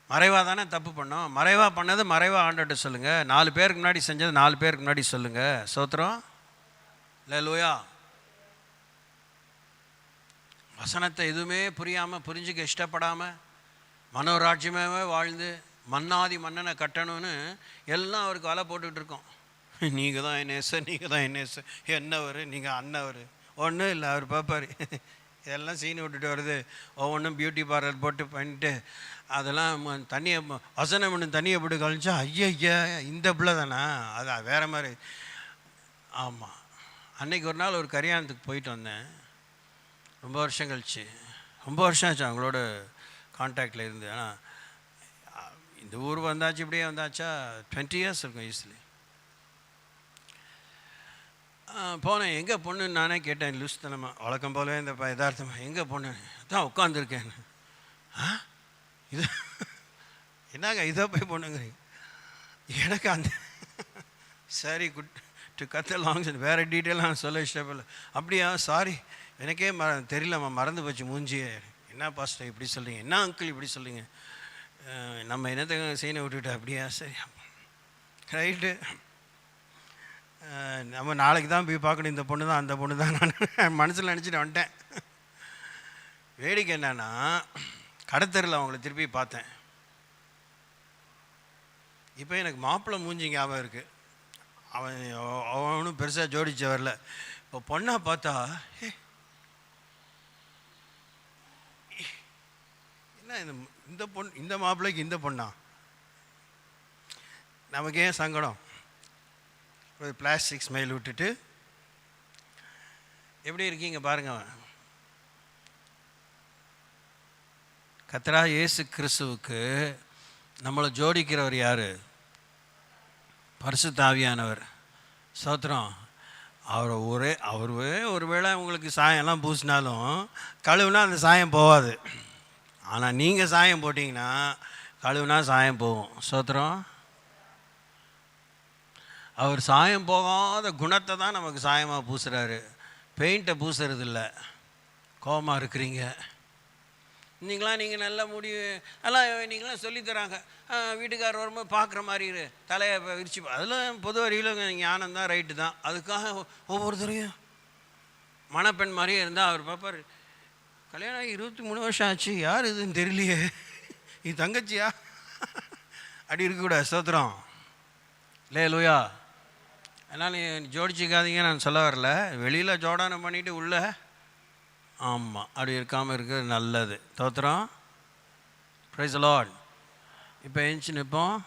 மறைவாக தானே தப்பு பண்ணோம். மறைவாக பண்ணது மறைவாக ஆண்டவர்கிட்ட சொல்லுங்கள். 4 பேருக்கு முன்னாடி செஞ்சது 4 பேருக்கு முன்னாடி சொல்லுங்கள். சோத்திரம். அல்லேலூயா. வசனத்தை எதுவுமே புரியாமல், புரிஞ்சுக்க இஷ்டப்படாமல், மனோராஜ்யமே வாழ்ந்து மன்னாதி மன்னனை கட்டணும்னு எல்லாம் அவருக்கு வலை போட்டுக்கிட்டு இருக்கோம். நீங்கள் தான் என்னேசர், நீங்கள் தான் என்னேசர், என்னவர், நீங்கள் அன்னவர். ஒன்றும் இல்லை, அவர் பார்ப்பார். இதெல்லாம் சீனி விட்டுட்டு வருது. ஒவ்வொன்றும் பியூட்டி பார்லர் போட்டு பண்ணிட்டு அதெல்லாம் தண்ணியை வசனம் ஒன்று தண்ணியை போட்டு கழிச்சா ஐயா இந்த பிள்ளை தானே, அது வேறு மாதிரி. ஆமாம். அன்றைக்கி ஒரு நாள் ஒரு கல்யாணத்துக்கு போயிட்டு வந்தேன். ரொம்ப வருஷம் கழிச்சு, ரொம்ப வருஷம் ஆச்சு அவங்களோட கான்டாக்டில் இருந்து. ஆனால் இந்த ஊர் வந்தாச்சு, இப்படியே வந்தாச்சா 20 இயர்ஸ் இருக்கும் ஈஸிலி. போனேன். எங்கே பொண்ணுன்னு நானே கேட்டேன் லூஸ்தனமாக, வழக்கம் போலவே இந்த யதார்த்தமாக. எங்கே பொண்ணு? தான் உட்காந்துருக்கேன். இது என்னங்க இதை போய் பொண்ணுங்கிறீங்க? எனக்கு அந்த சரி குட் டு கத்த லாங் வேறு டீட்டெயிலாக சொல்ல இஷ்டப்படல. அப்படியா? சாரி, எனக்கே தெரியலம்மா, மறந்து போச்சு மூஞ்சியே. என்ன பாஸ்டர் இப்படி சொல்கிறீங்க? என்ன அங்கிள் இப்படி சொல்கிறீங்க? நம்ம என்னத்தை சீனை விட்டுவிட்டு? அப்படியா? சரி ரைட்டு. நம்ம நாளைக்கு தான் போய் பார்க்கணும். இந்த பொண்ணு தான் அந்த பொண்ணு தான் நான் மனசில் நினச்சிட்டு வந்துட்டேன். வேடிக்கை என்னன்னா, கடத்தரில் அவங்கள திருப்பி பார்த்தேன். இப்போ எனக்கு மாப்பிள்ளை மூஞ்சி ஞாபகம் இருக்குது. அவனும் பெருசாக ஜோடிச்சு வரல. இப்போ பொண்ணா பார்த்தா என்ன இந்த பொண்ணு, இந்த மாப்பிள்ளைக்கு இந்த பொண்ணா? நமக்கு ஏன் சங்கடம்? ஒரு பிளாஸ்டிக் ஸ்மைல் விட்டுட்டு எப்படி இருக்கீங்க பாருங்க. கர்த்தராகிய இயேசு கிறிஸ்துவுக்கு நம்மளை ஜோடிக்கிறவர் யார்? பரிசுத்த ஆவியானவர். ஸ்தோத்திரம். அவரே ஒருவேளை உங்களுக்கு சாயம்லாம் பூசினாலும் கழுவுனா அந்த சாயம் போகாது. ஆனால் நீங்கள் சாயம் போட்டிங்கன்னா கழுவுனா சாயம் போகும். ஸ்தோத்திரம். அவர் சாயம் போகாத குணத்தை தான் நமக்கு சாயமாக பூசுகிறாரு, பெயிண்ட்டை பூசுறது இல்லை. கோபமாக இருக்கிறீங்க, நீங்கள் நல்லா முடிவு எல்லாம் நீங்களாம் சொல்லித்தராங்க. வீட்டுக்காரர் வரும்போது பார்க்குற மாதிரி தலையை விரிச்சு, அதில் பொது அறிவில் ஞானம் தான், ரைட்டு தான். அதுக்காக ஒவ்வொருத்தரையும் மணப்பெண் மாதிரியே இருந்தால் அவர் பார்ப்பார். கல்யாணம் ஆகி 23 வருஷம் ஆச்சு, யார் இதுன்னு தெரியலையே, இது தங்கச்சியா? அப்படி இருக்கக்கூடாது. ஸ்தோத்திரம். லூயா. அதனால் நீ ஜோடிச்சிக்காதீங்க நான் சொல்ல வரல. வெளியில் ஜோடானம் பண்ணிவிட்டு உள்ள ஆமாம் அப்படி இருக்காமல் இருக்கிறது நல்லது. ஸ்தோத்திரம். Price the Lord. இப்போ எழுந்துச்சு நிற்போம்.